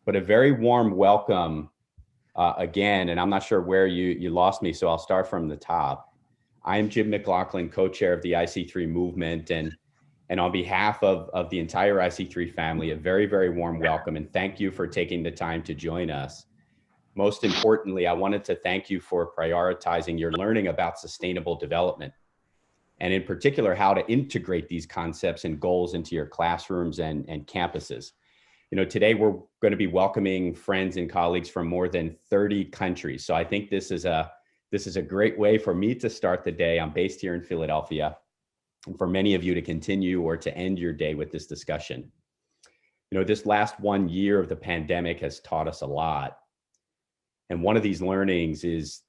but a very warm welcome again. And I'm not sure where you lost me, so I'll start from the top. I'm Jim McLaughlin, co-chair of the IC3 movement, and on behalf of the entire IC3 family, a very, very warm welcome, and thank you for taking the time to join us. Most importantly, I wanted to thank you for prioritizing your learning about sustainable development, and in particular, how to integrate these concepts and goals into your classrooms and campuses. You know, today we're going to be welcoming friends and colleagues from more than 30 countries. So I think this is a great way for me to start the day. I'm based here in Philadelphia, and for many of you to continue or to end your day with this discussion. You know, this last 1 year of the pandemic has taught us a lot. And one of these learnings is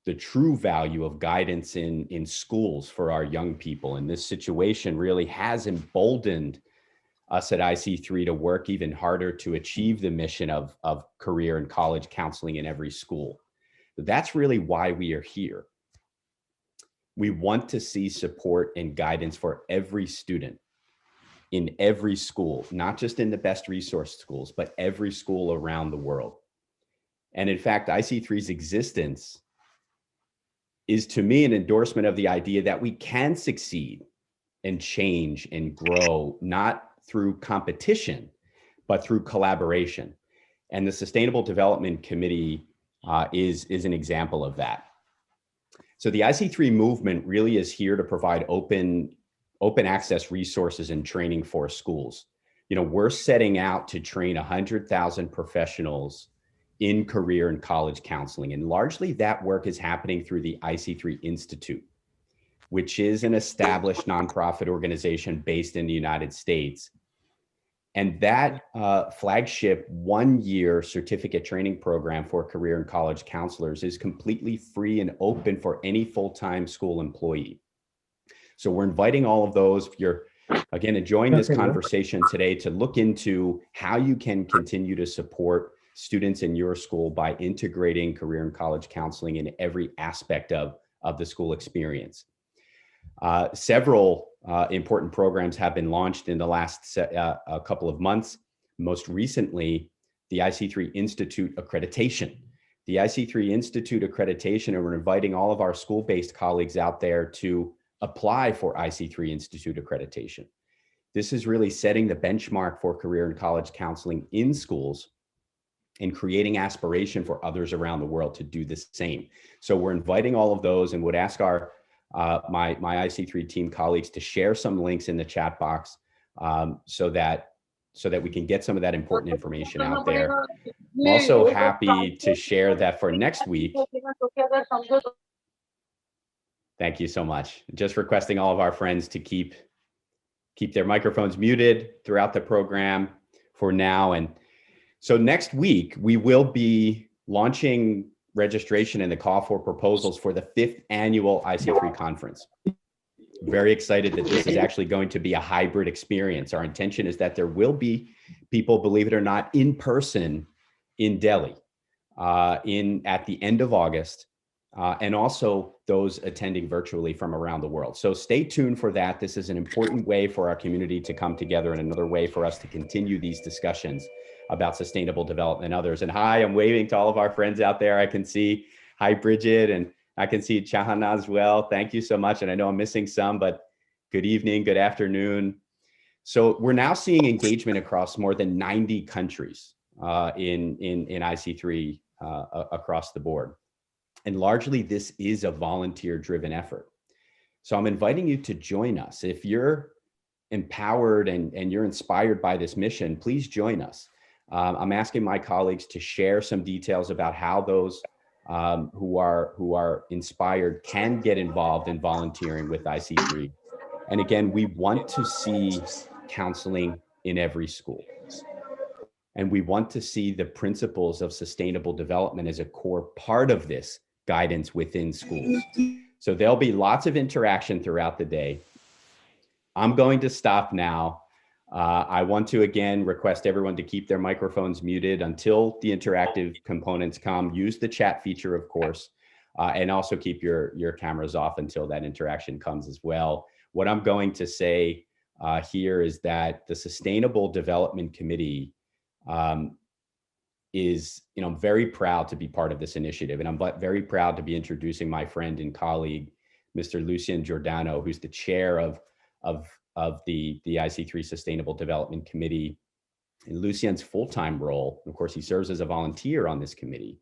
the true value of guidance in schools for our young people. And this situation really has emboldened us at IC3 to work even harder to achieve the mission of career and college counseling in every school. That's really why we are here. We want to see support and guidance for every student in every school, not just in the best resource schools, but every school around the world. And in fact, IC3's existence is, to me, an endorsement of the idea that we can succeed and change and grow, not through competition, but through collaboration. And the Sustainable Development Committee is an example of that. So the IC3 movement really is here to provide open access resources and training for schools. You know, we're setting out to train 100,000 professionals in career and college counseling. And largely that work is happening through the IC3 Institute, which is an established nonprofit organization based in the United States. And that flagship 1-year certificate training program for career and college counselors is completely free and open for any full-time school employee. So we're inviting all of those, if you're, again, enjoying this conversation today, to look into how you can continue to support students in your school by integrating career and college counseling in every aspect of the school experience. Several important programs have been launched in the last a couple of months. Most recently, the IC3 Institute accreditation. The IC3 Institute accreditation, and we're inviting all of our school-based colleagues out there to apply for IC3 Institute accreditation. This is really setting the benchmark for career and college counseling in schools and creating aspiration for others around the world to do the same. So we're inviting all of those, and would ask our my IC3 team colleagues to share some links in the chat box so that we can get some of that important information out there. I'm also happy to share that for next week. Thank you so much. Just requesting all of our friends to keep their microphones muted throughout the program for now. And so next week, we will be launching registration and the call for proposals for the 5th annual IC3 conference. Very excited that this is actually going to be a hybrid experience. Our intention is that there will be people, believe it or not, in person in Delhi at the end of August, and also those attending virtually from around the world. So stay tuned for that. This is an important way for our community to come together, and another way for us to continue these discussions about sustainable development and others. And hi, I'm waving to all of our friends out there. I can see, hi, Bridget, and I can see Chahana as well. Thank you so much. And I know I'm missing some, but good evening, good afternoon. So we're now seeing engagement across more than 90 countries in IC3 across the board. And largely this is a volunteer-driven effort. So I'm inviting you to join us. If you're empowered and you're inspired by this mission, please join us. I'm asking my colleagues to share some details about how those who are inspired can get involved in volunteering with IC3. And again, we want to see counseling in every school. And we want to see the principles of sustainable development as a core part of this guidance within schools. So there'll be lots of interaction throughout the day. I'm going to stop now. I want to again request everyone to keep their microphones muted until the interactive components come. Use the chat feature, of course, and also keep your cameras off until that interaction comes as well. What I'm going to say here is that the Sustainable Development Committee is, I'm very proud to be part of this initiative, and I'm very proud to be introducing my friend and colleague, Mr. Lucien Giordano, who's the chair of the IC3 Sustainable Development Committee. And Lucien's full-time role, of course, he serves as a volunteer on this committee.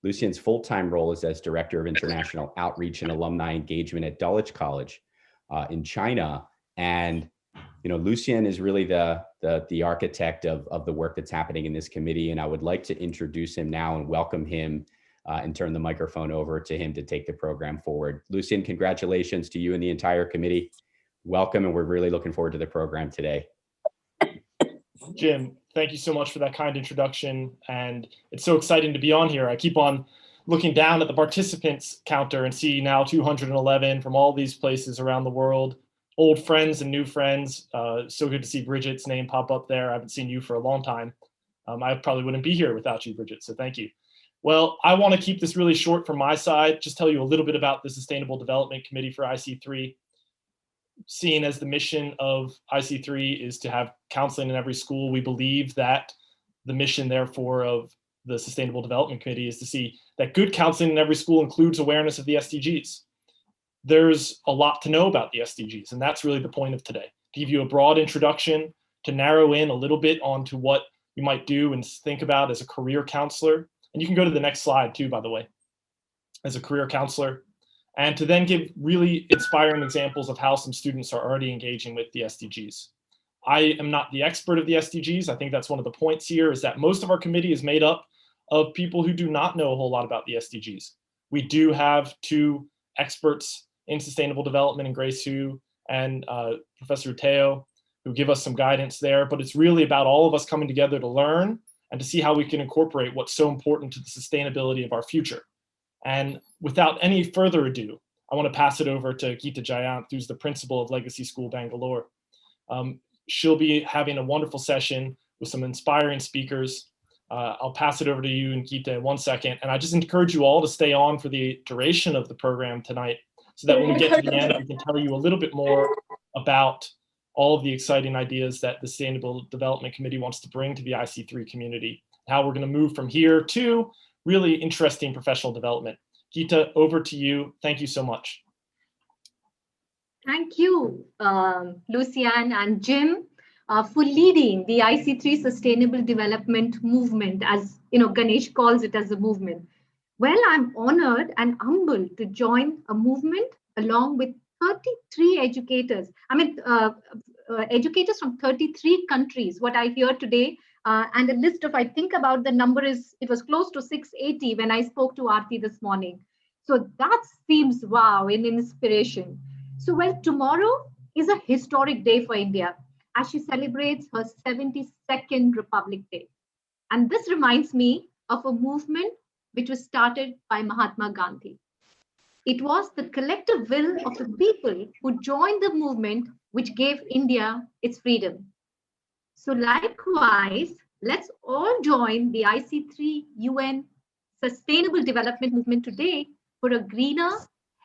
Lucien's full-time role is as Director of International Outreach and Alumni Engagement at Dulwich College in China. And Lucien is really the architect of the work that's happening in this committee. And I would like to introduce him now and welcome him and turn the microphone over to him to take the program forward. Lucien, congratulations to you and the entire committee. Welcome, and we're really looking forward to the program today. Jim, thank you so much for that kind introduction. And it's so exciting to be on here. I keep on looking down at the participants counter and see now 211 from all these places around the world. Old friends and new friends. So good to see Bridget's name pop up there. I haven't seen you for a long time. I probably wouldn't be here without you, Bridget, so thank you. Well, I want to keep this really short from my side, just tell you a little bit about the Sustainable Development Committee for IC3. Seen as the mission of IC3 is to have counseling in every school. We believe that the mission, therefore, of the Sustainable Development Committee is to see that good counseling in every school includes awareness of the SDGs. There's a lot to know about the SDGs, and that's really the point of today. To give you a broad introduction, to narrow in a little bit onto what you might do and think about as a career counselor. And you can go to the next slide too, by the way, as a career counselor. And to then give really inspiring examples of how some students are already engaging with the SDGs. I am not the expert of the SDGs. I think that's one of the points here, is that most of our committee is made up of people who do not know a whole lot about the SDGs. We do have two experts in sustainable development, in Grace Hu and Professor Teo, who give us some guidance there, but it's really about all of us coming together to learn and to see how we can incorporate what's so important to the sustainability of our future. And without any further ado, I want to pass it over to Geeta Jayanth, who's the principal of Legacy School Bangalore. She'll be having a wonderful session with some inspiring speakers. I'll pass it over to you and Geeta in 1 second. And I just encourage you all to stay on for the duration of the program tonight, so that when we get to the end, we can tell you a little bit more about all of the exciting ideas that the Sustainable Development Committee wants to bring to the IC3 community, how we're going to move from here to really interesting professional development. Geeta, over to you. Thank you so much. Thank you, Lucian and Jim, for leading the IC3 Sustainable Development Movement, as Ganesh calls it as a movement. Well, I'm honored and humbled to join a movement along with 33 educators. Educators from 33 countries, what I hear today, and a list of, I think about the number it was close to 680 when I spoke to Aarti this morning. So that seems wow, an inspiration. So well, tomorrow is a historic day for India as she celebrates her 72nd Republic Day. And this reminds me of a movement which was started by Mahatma Gandhi. It was the collective will of the people who joined the movement which gave India its freedom. So likewise, let's all join the IC3 UN Sustainable Development Movement today for a greener,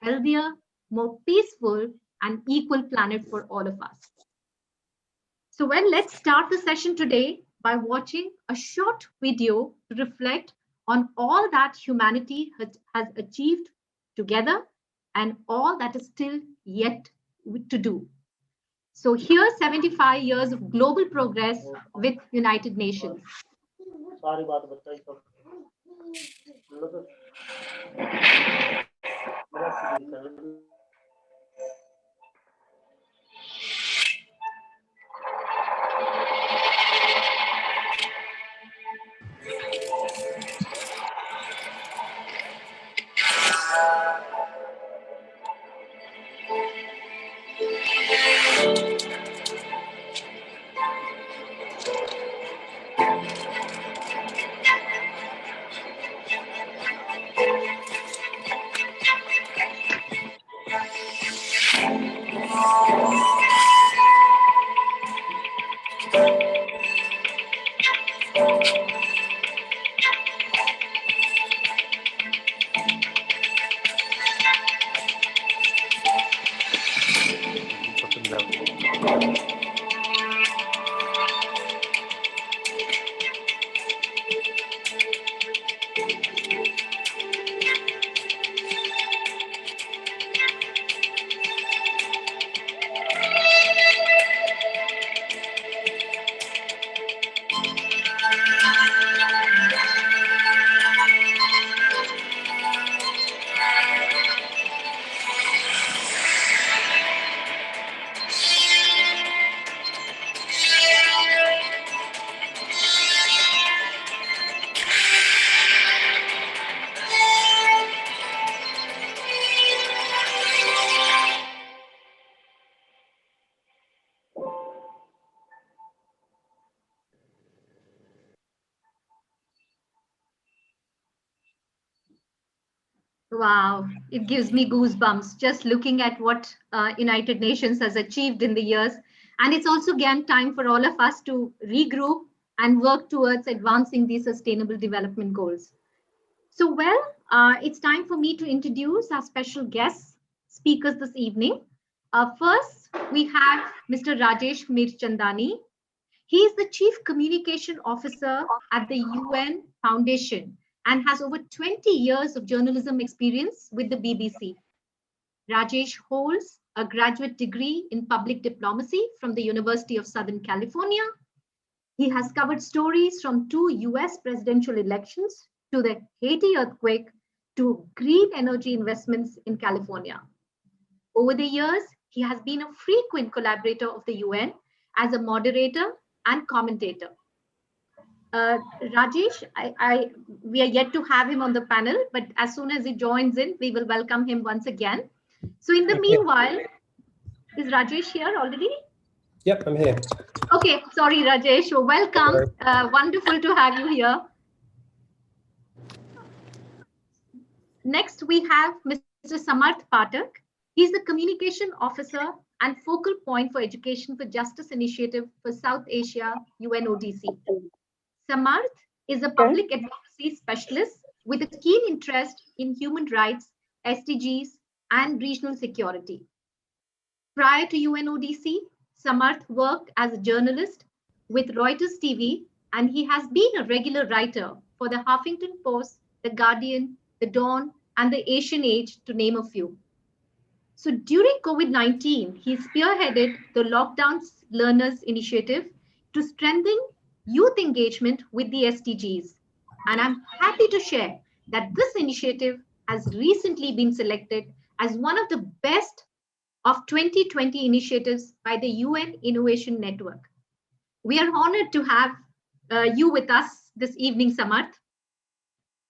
healthier, more peaceful and equal planet for all of us. So well, let's start the session today by watching a short video to reflect on all that humanity has achieved together and all that is still yet to do. So here, 75 years of global progress with United Nations. Wow, it gives me goosebumps just looking at what United Nations has achieved in the years. And it's also again time for all of us to regroup and work towards advancing these sustainable development goals. So, well, it's time for me to introduce our special guest speakers this evening. First, we have Mr. Rajesh Mir Chandani. He is the Chief Communication Officer at the UN Foundation and has over 20 years of journalism experience with the BBC. Rajesh holds a graduate degree in public diplomacy from the University of Southern California. He has covered stories from 2 US presidential elections to the Haiti earthquake to green energy investments in California. Over the years, he has been a frequent collaborator of the UN as a moderator and commentator. Rajesh, we are yet to have him on the panel, but as soon as he joins in, we will welcome him once again. So in the meanwhile, is Rajesh here already? Yep, I'm here. Okay, sorry, Rajesh. Welcome. Wonderful to have you here. Next, we have Mr. Samarth Pathak. He's the Communication Officer and Focal Point for Education for Justice Initiative for South Asia, UNODC. Samarth is a public advocacy specialist with a keen interest in human rights, SDGs, and regional security. Prior to UNODC, Samarth worked as a journalist with Reuters TV, and he has been a regular writer for the Huffington Post, The Guardian, The Dawn, and The Asian Age, to name a few. So during COVID-19, he spearheaded the Lockdown Learners Initiative to strengthen youth engagement with the SDGs. And I'm happy to share that this initiative has recently been selected as one of the best of 2020 initiatives by the UN Innovation Network. We are honored to have you with us this evening, Samarth.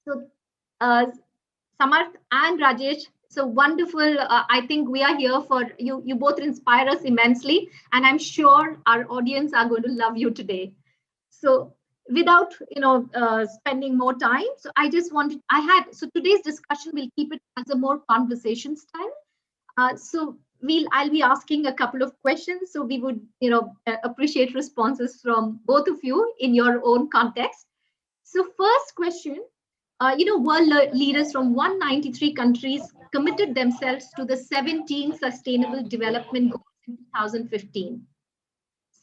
So Samarth and Rajesh, so wonderful. I think we are here for you. You both inspire us immensely, and I'm sure our audience are going to love you today. So without spending more time, so I just wanted, so today's discussion, we'll keep it as a more conversation style. So I'll be asking a couple of questions. So we would, appreciate responses from both of you in your own context. So first question, world leaders from 193 countries committed themselves to the 17 Sustainable Development Goals in 2015.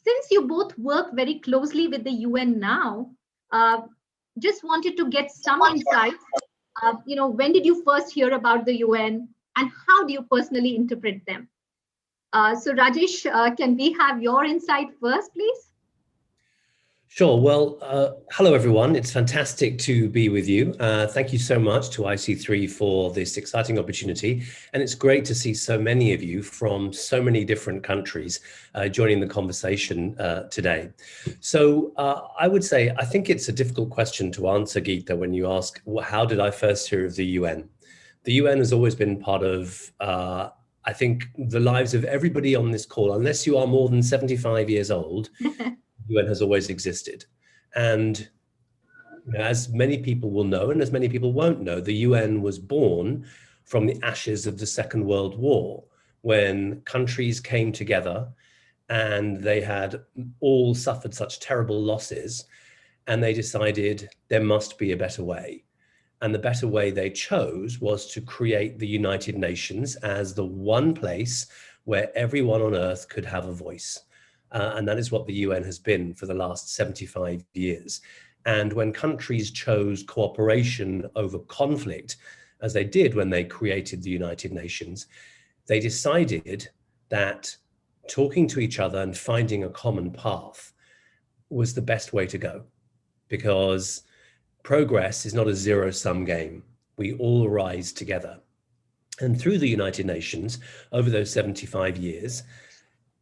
Since you both work very closely with the UN now, just wanted to get some insights. When did you first hear about the UN and how do you personally interpret them? So Rajesh, can we have your insight first, please? Sure. Well, hello, everyone. It's fantastic to be with you. Thank you so much to IC3 for this exciting opportunity. And it's great to see so many of you from so many different countries joining the conversation today. So I would say, I think it's a difficult question to answer, Geeta, when you ask, well, how did I first hear of the UN? The UN has always been part of, I think, the lives of everybody on this call, unless you are more than 75 years old. UN has always existed. And as many people will know, and as many people won't know, the UN was born from the ashes of the Second World War, when countries came together and they had all suffered such terrible losses, and they decided there must be a better way. And the better way they chose was to create the United Nations as the one place where everyone on Earth could have a voice. And that is what the UN has been for the last 75 years. And when countries chose cooperation over conflict, as they did when they created the United Nations, they decided that talking to each other and finding a common path was the best way to go, because progress is not a zero-sum game. We all rise together. And through the United Nations, over those 75 years,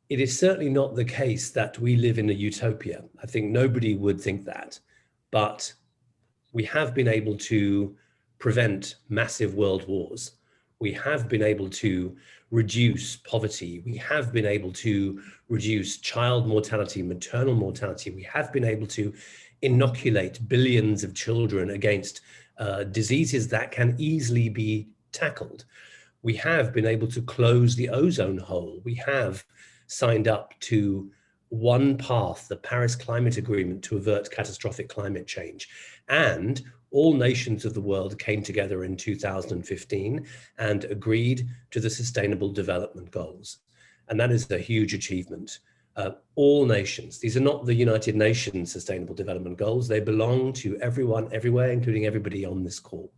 it is certainly not the case that we live in a utopia. I think nobody would think that, but we have been able to prevent massive world wars. We have been able to reduce poverty. We have been able to reduce child mortality, maternal mortality. We have been able to inoculate billions of children against diseases that can easily be tackled. We have been able to close the ozone hole. We have signed up to one path, the Paris Climate Agreement, to avert catastrophic climate change. And all nations of the world came together in 2015 and agreed to the Sustainable Development Goals. And that is a huge achievement. All nations, these are not the United Nations Sustainable Development Goals, they belong to everyone, everywhere, including everybody on this call.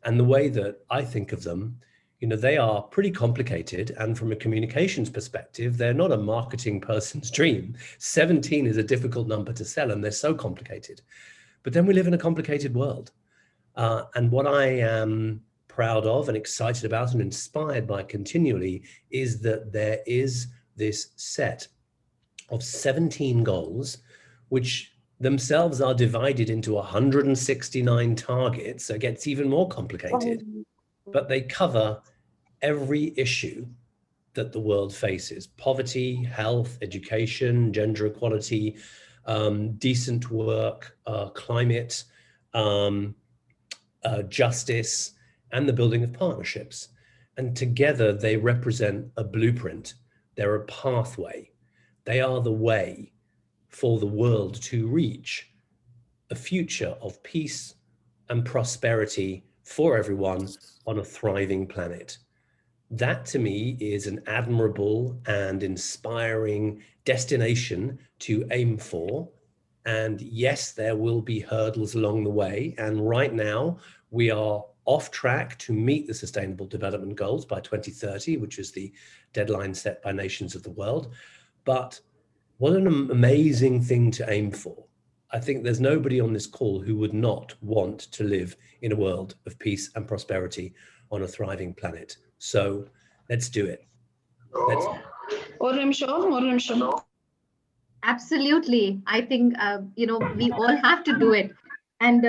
And the way that I think of them, you know, they are pretty complicated. And from a communications perspective, they're not a marketing person's dream. 17 is a difficult number to sell and they're so complicated. But then we live in a complicated world. And what I am proud of and excited about and inspired by continually is that there is this set of 17 goals, which themselves are divided into 169 targets. So it gets even more complicated, but they cover every issue that the world faces: poverty, health, education, gender equality, decent work, climate, justice, and the building of partnerships. And together they represent a blueprint. They're a pathway. They are the way for the world to reach a future of peace and prosperity for everyone on a thriving planet. That to me is an admirable and inspiring destination to aim for. And yes, there will be hurdles along the way. And right now we are off track to meet the Sustainable Development Goals by 2030, which is the deadline set by nations of the world. But what an amazing thing to aim for. I think there's nobody on this call who would not want to live in a world of peace and prosperity on a thriving planet. So let's do it. Absolutely. I think, we all have to do it. And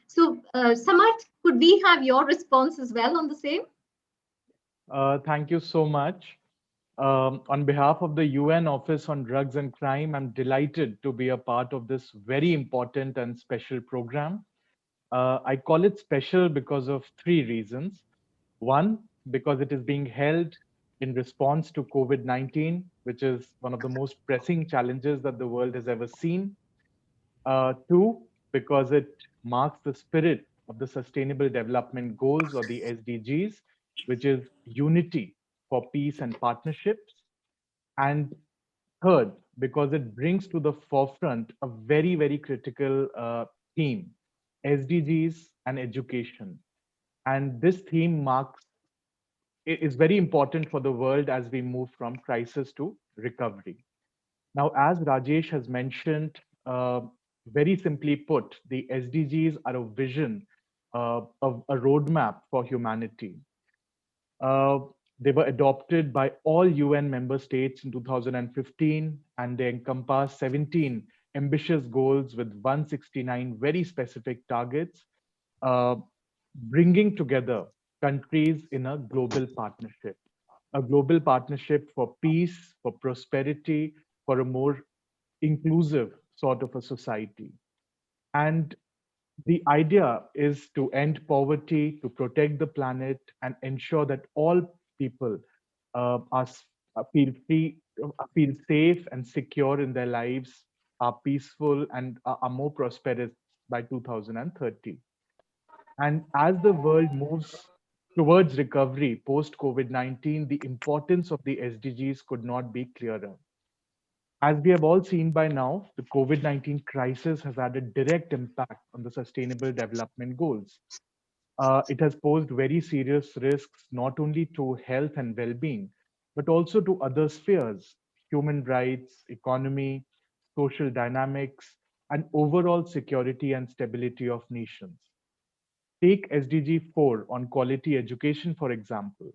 so, Samarth, could we have your response as well on the same? Thank you so much. On behalf of the UN Office on Drugs and Crime, I'm delighted to be a part of this very important and special program. I call it special because of three reasons. One, because it is being held in response to COVID-19, which is one of the most pressing challenges that the world has ever seen. Two, because it marks the spirit of the Sustainable Development Goals, or the SDGs, which is unity for peace and partnerships. And third, because it brings to the forefront a very, very critical theme, SDGs and education. And this theme is very important for the world as we move from crisis to recovery. Now, as Rajesh has mentioned, very simply put, the SDGs are a vision of a roadmap for humanity. They were adopted by all UN member states in 2015, and they encompass 17 ambitious goals with 169 very specific targets, bringing together countries in a global partnership for peace, for prosperity, for a more inclusive sort of a society. And the idea is to end poverty, to protect the planet, and ensure that all people feel free, feel safe and secure in their lives, are peaceful, and are more prosperous by 2030. And as the world moves towards recovery post-COVID-19, the importance of the SDGs could not be clearer. As we have all seen by now, the COVID-19 crisis has had a direct impact on the Sustainable Development Goals. It has posed very serious risks, not only to health and well-being, but also to other spheres: human rights, economy, social dynamics, and overall security and stability of nations. Take SDG 4 on quality education, for example.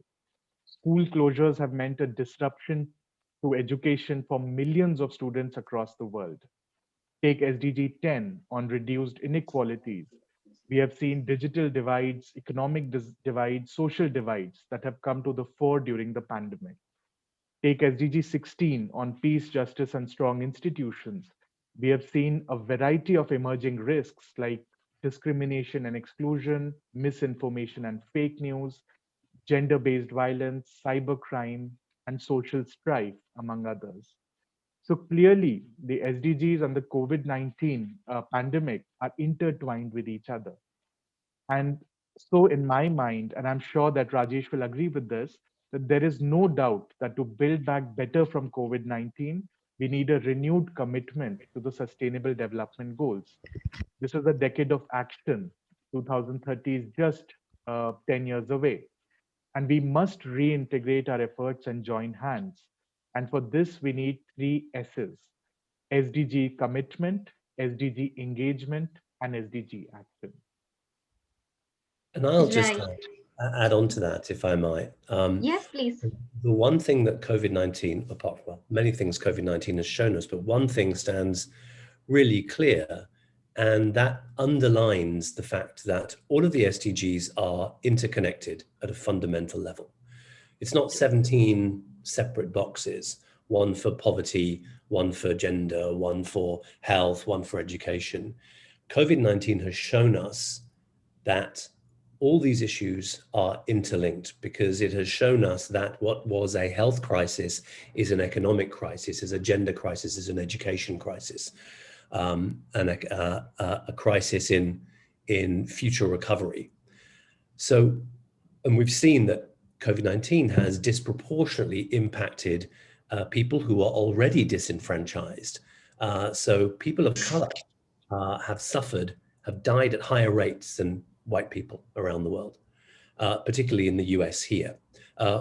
School closures have meant a disruption to education for millions of students across the world. Take SDG 10 on reduced inequalities. We have seen digital divides, economic divides, social divides that have come to the fore during the pandemic. Take SDG 16 on peace, justice, and strong institutions. We have seen a variety of emerging risks like discrimination and exclusion, misinformation and fake news, gender-based violence, cybercrime, and social strife, among others. So clearly, the SDGs and the COVID-19 pandemic are intertwined with each other. And so, in my mind, and I'm sure that Rajesh will agree with this, that there is no doubt that to build back better from COVID 19, we need a renewed commitment to the Sustainable Development Goals. This is a decade of action. 2030 is just 10 years away. And we must reintegrate our efforts and join hands. And for this, we need three S's: SDG commitment, SDG engagement, and SDG action. And I'll just Right. add on to that, if I might. Yes, please. The one thing that COVID-19, apart from many things COVID-19 has shown us, but one thing stands really clear, and that underlines the fact that all of the SDGs are interconnected at a fundamental level. It's not 17 separate boxes, one for poverty, one for gender, one for health, one for education. COVID-19 has shown us that all these issues are interlinked, because it has shown us that what was a health crisis is an economic crisis, is a gender crisis, is an education crisis, and a crisis in future recovery. So, and we've seen that COVID-19 has disproportionately impacted people who are already disenfranchised. So people of color have suffered, have died at higher rates than white people around the world, particularly in the US here.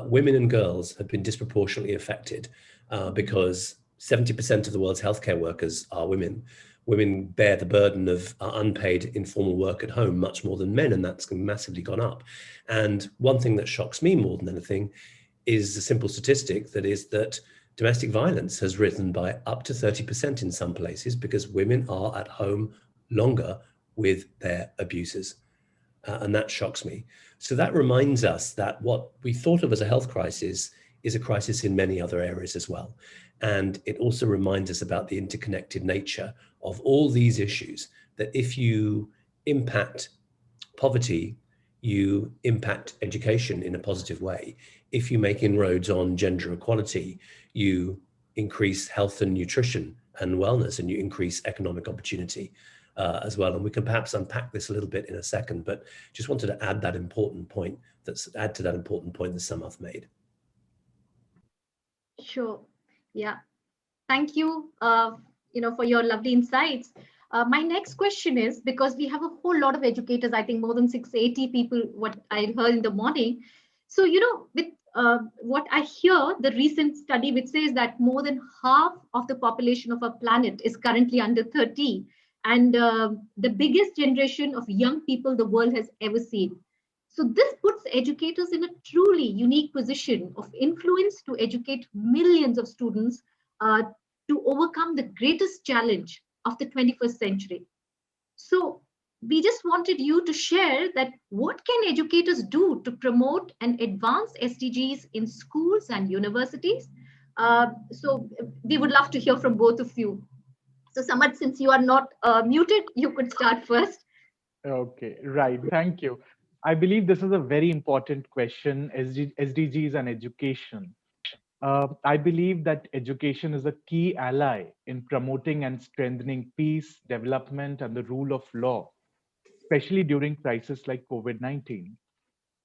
Women and girls have been disproportionately affected because 70% of the world's healthcare workers are women. Women bear the burden of unpaid informal work at home much more than men, and that's massively gone up. And one thing that shocks me more than anything is the simple statistic that is that domestic violence has risen by up to 30% in some places because women are at home longer with their abusers. And that shocks me. So that reminds us that what we thought of as a health crisis is a crisis in many other areas as well. And it also reminds us about the interconnected nature of all these issues, that if you impact poverty, you impact education in a positive way. If you make inroads on gender equality, you increase health and nutrition and wellness, and you increase economic opportunity as well. And we can perhaps unpack this a little bit in a second, but just wanted to add that important point, that Samath made. Sure. Yeah. Thank you, for your lovely insights. My next question is, because we have a whole lot of educators, I think more than 680 people, what I heard in the morning. So, with what I hear, the recent study which says that more than half of the population of our planet is currently under 30. And the biggest generation of young people the world has ever seen. So this puts educators in a truly unique position of influence to educate millions of students to overcome the greatest challenge of the 21st century. So we just wanted you to share that what can educators do to promote and advance SDGs in schools and universities? So we would love to hear from both of you. So Samath, since you are not muted, you could start first. Okay, right. Thank you. I believe this is a very important question, SDGs and education. I believe that education is a key ally in promoting and strengthening peace, development, and the rule of law, especially during crises like COVID-19.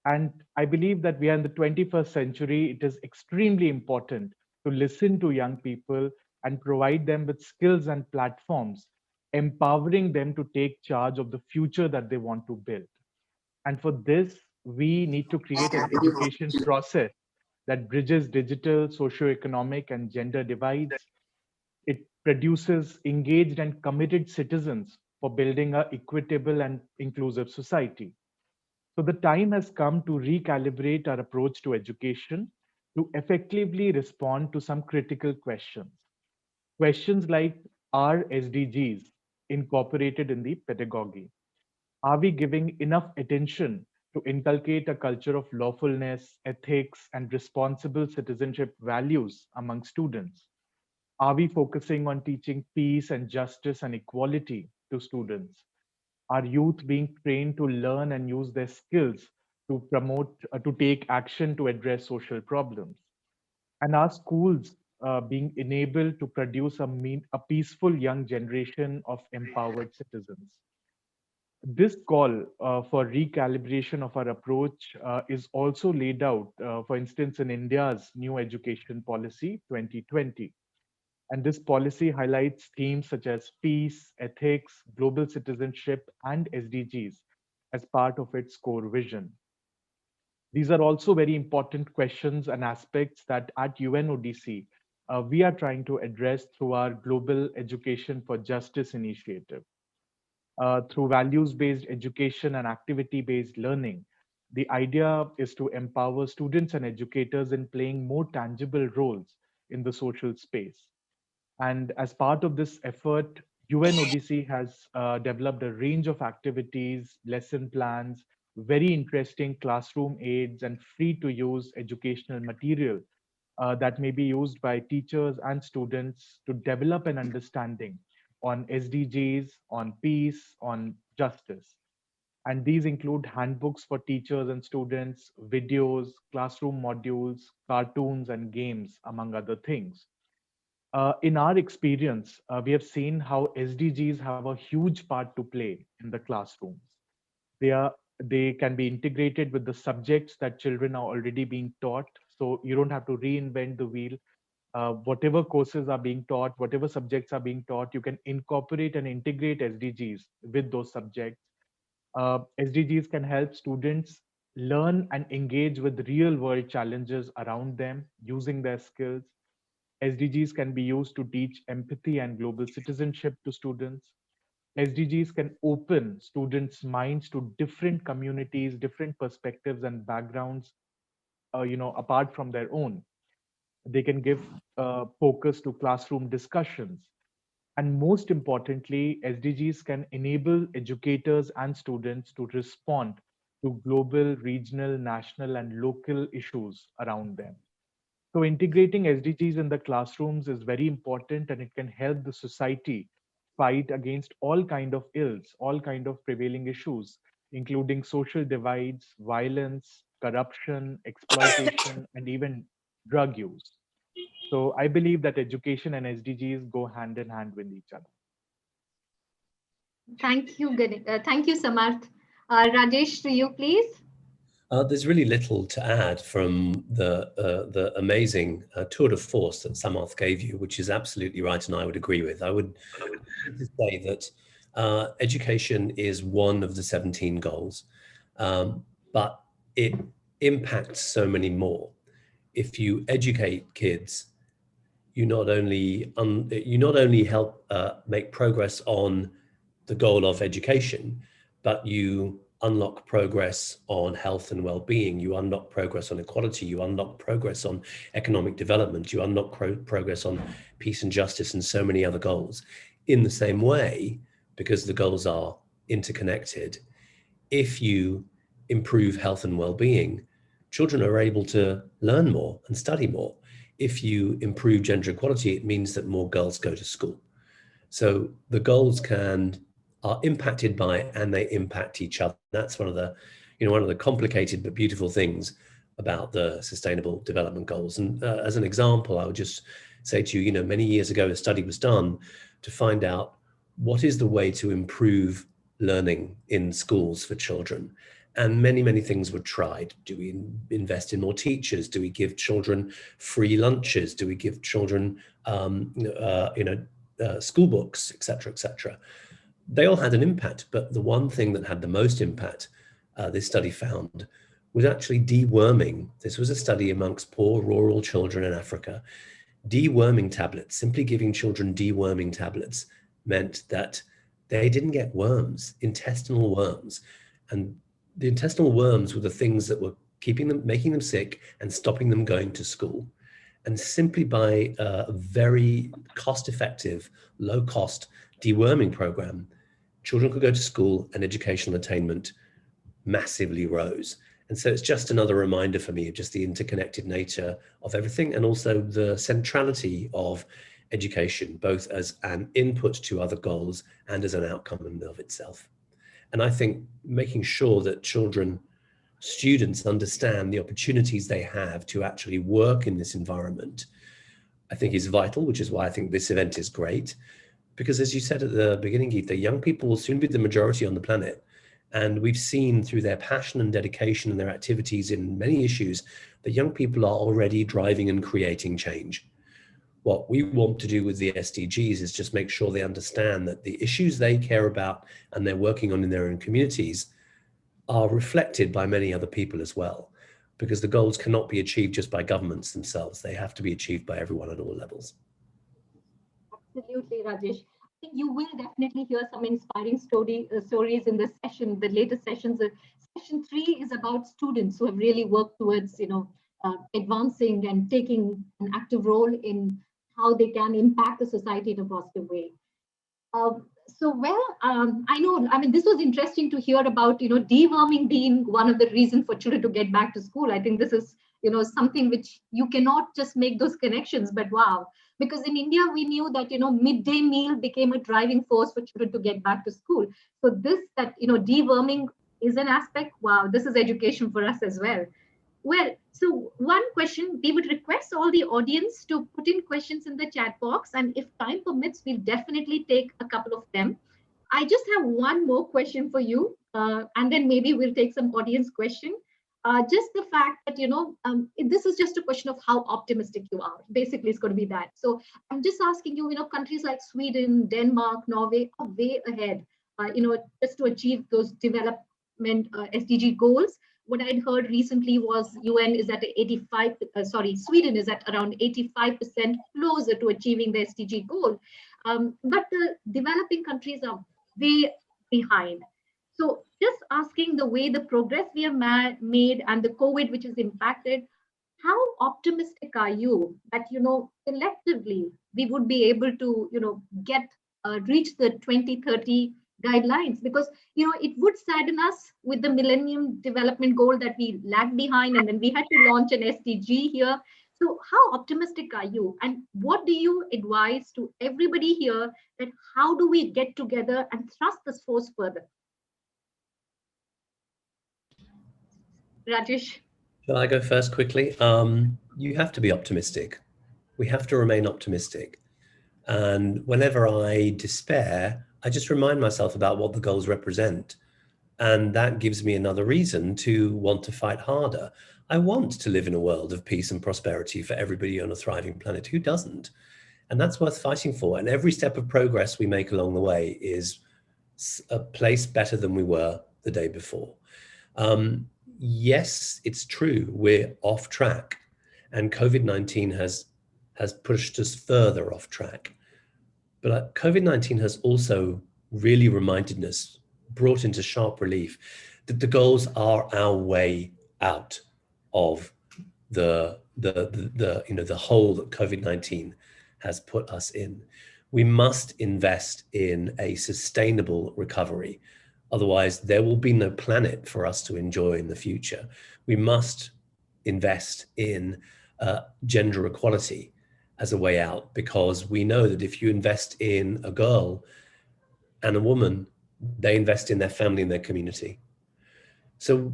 And I believe that we are in the 21st century. It is extremely important to listen to young people and provide them with skills and platforms, empowering them to take charge of the future that they want to build. And for this, we need to create an education process that bridges digital, socioeconomic, and gender divides. It produces engaged and committed citizens for building an equitable and inclusive society. So the time has come to recalibrate our approach to education to effectively respond to some critical questions. Questions like, are SDGs incorporated in the pedagogy? Are we giving enough attention to inculcate a culture of lawfulness, ethics, and responsible citizenship values among students? Are we focusing on teaching peace and justice and equality to students? Are youth being trained to learn and use their skills to promote, to take action to address social problems, and our schools being enabled to produce a peaceful young generation of empowered citizens. This call for recalibration of our approach is also laid out, for instance, in India's new education policy 2020. And this policy highlights themes such as peace, ethics, global citizenship, and SDGs as part of its core vision. These are also very important questions and aspects that at UNODC we are trying to address through our Global Education for Justice initiative. Through values-based education and activity-based learning, the idea is to empower students and educators in playing more tangible roles in the social space. And as part of this effort, UNODC has developed a range of activities, lesson plans, very interesting classroom aids, and free to use educational material that may be used by teachers and students to develop an understanding on SDGs, on peace, on justice. And these include handbooks for teachers and students, videos, classroom modules, cartoons, and games, among other things. In our experience, we have seen how SDGs have a huge part to play in the classrooms. They can be integrated with the subjects that children are already being taught. So you don't have to reinvent the wheel. Whatever courses are being taught, whatever subjects are being taught, you can incorporate and integrate SDGs with those subjects. SDGs can help students learn and engage with real world challenges around them using their skills. SDGs can be used to teach empathy and global citizenship to students. SDGs can open students' minds to different communities, different perspectives and backgrounds, apart from their own. They can give focus to classroom discussions. And most importantly, SDGs can enable educators and students to respond to global, regional, national, and local issues around them. So integrating SDGs in the classrooms is very important, and it can help the society fight against all kind of ills, all kind of prevailing issues, including social divides, violence, corruption, exploitation, and even drug use. So I believe that education and SDGs go hand in hand with each other. Thank you, thank you, Samarth. Rajesh, to you, please. There's really little to add from the amazing tour de force that Samarth gave you, which is absolutely right, and I would agree with. I would say that education is one of the 17 goals, but it impacts so many more. If you educate kids, you not only help make progress on the goal of education, but you unlock progress on health and well-being, you unlock progress on equality, you unlock progress on economic development, you unlock progress on peace and justice and so many other goals. In the same way, because the goals are interconnected, if you improve health and well-being, children are able to learn more and study more. If you improve gender equality, it means that more girls go to school. So the goals are impacted by, and they impact each other. That's one of the complicated but beautiful things about the Sustainable Development Goals. And as an example, I would just say to you, many years ago, a study was done to find out what is the way to improve learning in schools for children. And many, many things were tried. Do we invest in more teachers? Do we give children free lunches? Do we give children, school books, et cetera, et cetera? They all had an impact, but the one thing that had the most impact, this study found, was actually deworming. This was a study amongst poor rural children in Africa. Deworming tablets, simply giving children deworming tablets, meant that they didn't get worms, intestinal worms. And the intestinal worms were the things that were making them sick and stopping them going to school. And simply by a very cost-effective, low-cost deworming program, children could go to school and educational attainment massively rose. And so it's just another reminder for me of just the interconnected nature of everything, and also the centrality of education, both as an input to other goals and as an outcome in and of itself. And I think making sure that children students understand the opportunities they have to actually work in this environment, I think is vital, which is why I think this event is great. Because as you said at the beginning, Geeta, young people will soon be the majority on the planet. And we've seen through their passion and dedication and their activities in many issues that young people are already driving and creating change. What we want to do with the SDGs is just make sure they understand that the issues they care about and they're working on in their own communities are reflected by many other people as well, because the goals cannot be achieved just by governments themselves. They have to be achieved by everyone at all levels. Absolutely, Rajesh. I think you will definitely hear some inspiring stories in this session, the latest sessions. Session 3 is about students who have really worked towards, advancing and taking an active role in how they can impact the society in a positive way. I mean, this was interesting to hear about, deworming being one of the reasons for children to get back to school. I think this is, something which you cannot just make those connections, but wow. Because in India, we knew that, midday meal became a driving force for children to get back to school. So deworming is an aspect. Wow, this is education for us as well. Well, so one question, we would request all the audience to put in questions in the chat box. And if time permits, we'll definitely take a couple of them. I just have one more question for you. And then maybe we'll take some audience question. Just the fact that, this is just a question of how optimistic you are. Basically, it's going to be that. So I'm just asking you, countries like Sweden, Denmark, Norway are way ahead, just to achieve those development SDG goals. What I'd heard recently was UN is at Sweden is at around 85% closer to achieving the SDG goal. But the developing countries are way behind. So just asking the way the progress we have made and the COVID which has impacted, how optimistic are you that, collectively we would be able to, reach the 2030 guidelines? Because, it would sadden us with the Millennium Development Goal that we lagged behind, and then we had to launch an SDG here. So how optimistic are you? And what do you advise to everybody here that how do we get together and thrust this force further? Rajesh? Shall I go first quickly? You have to be optimistic. We have to remain optimistic. And whenever I despair, I just remind myself about what the goals represent. And that gives me another reason to want to fight harder. I want to live in a world of peace and prosperity for everybody on a thriving planet. Who doesn't? And that's worth fighting for. And every step of progress we make along the way is a place better than we were the day before. Yes, it's true, we're off track. And COVID-19 has pushed us further off track. But COVID-19 has also really reminded us, brought into sharp relief, that the goals are our way out of the hole that COVID-19 has put us in. We must invest in a sustainable recovery. Otherwise, there will be no planet for us to enjoy in the future. We must invest in gender equality as a way out, because we know that if you invest in a girl and a woman, they invest in their family and their community. So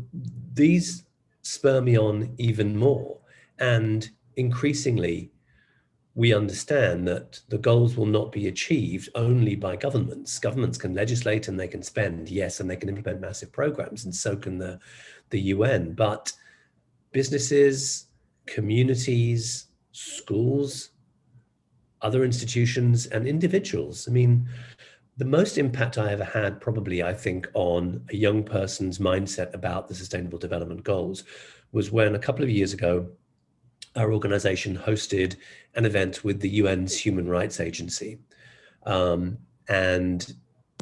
these spur me on even more. And increasingly, we understand that the goals will not be achieved only by governments. Governments can legislate and they can spend, yes, and they can implement massive programs, and so can the UN. But businesses, communities, schools, other institutions, and individuals. I mean, the most impact I ever had, probably, I think, on a young person's mindset about the Sustainable Development Goals was when a couple of years ago, our organization hosted an event with the UN's Human Rights Agency. And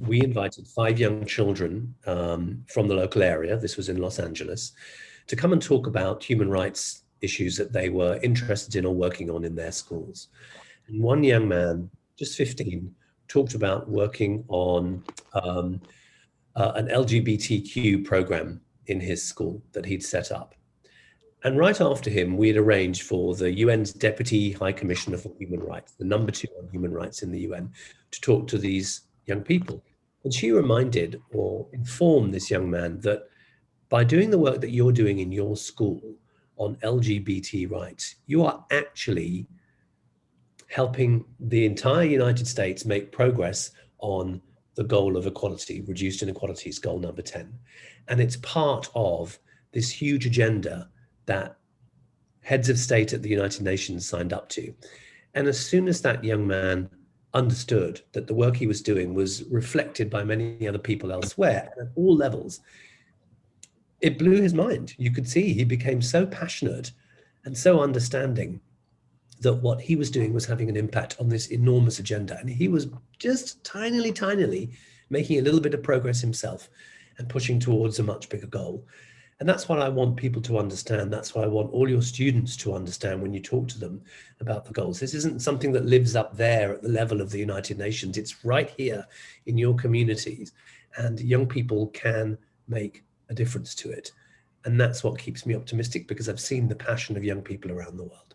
we invited 5 young children from the local area, this was in Los Angeles, to come and talk about human rights issues that they were interested in or working on in their schools. And one young man, just 15, talked about working on an LGBTQ program in his school that he'd set up. And right after him, we had arranged for the UN's Deputy High Commissioner for Human Rights, the number 2 on human rights in the UN, to talk to these young people. And she reminded or informed this young man that by doing the work that you're doing in your school on LGBT rights, you are actually helping the entire United States make progress on the goal of equality, reduced inequalities, goal number 10. And it's part of this huge agenda that heads of state at the United Nations signed up to. And as soon as that young man understood that the work he was doing was reflected by many other people elsewhere at all levels, it blew his mind. You could see he became so passionate and so understanding that what he was doing was having an impact on this enormous agenda. And he was just tinily making a little bit of progress himself and pushing towards a much bigger goal. And that's what I want people to understand. That's what I want all your students to understand when you talk to them about the goals. This isn't something that lives up there at the level of the United Nations. It's right here in your communities, and young people can make a difference to it. And that's what keeps me optimistic, because I've seen the passion of young people around the world.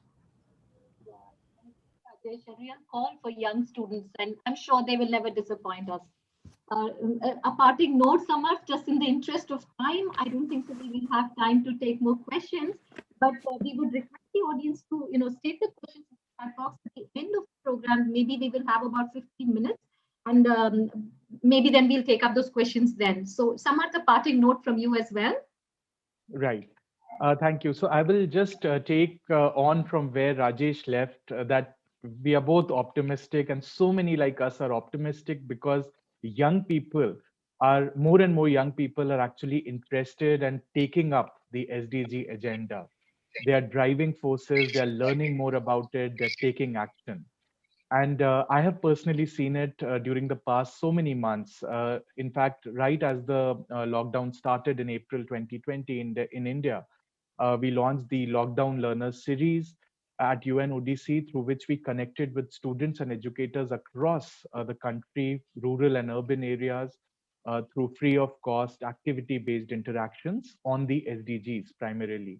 There's a real call for young students, and I'm sure they will never disappoint us. A parting note, Samar, just in the interest of time, I don't think that we will have time to take more questions, but we would request the audience to, state the questions in the chat box at the end of the program. Maybe we will have about 15 minutes, and maybe then we'll take up those questions then. So, Samar, the parting note from you as well. Right. Thank you. So I will just take on from where Rajesh left, that we are both optimistic, and so many like us are optimistic because more and more young people are actually interested and taking up the SDG agenda. They are driving forces, they are learning more about it, they're taking action. And I have personally seen it during the past so many months. In fact, right as the lockdown started in April 2020 in India, we launched the Lockdown Learners series at UN ODC, through which we connected with students and educators across the country, rural and urban areas, through free of cost activity-based interactions on the SDGs primarily.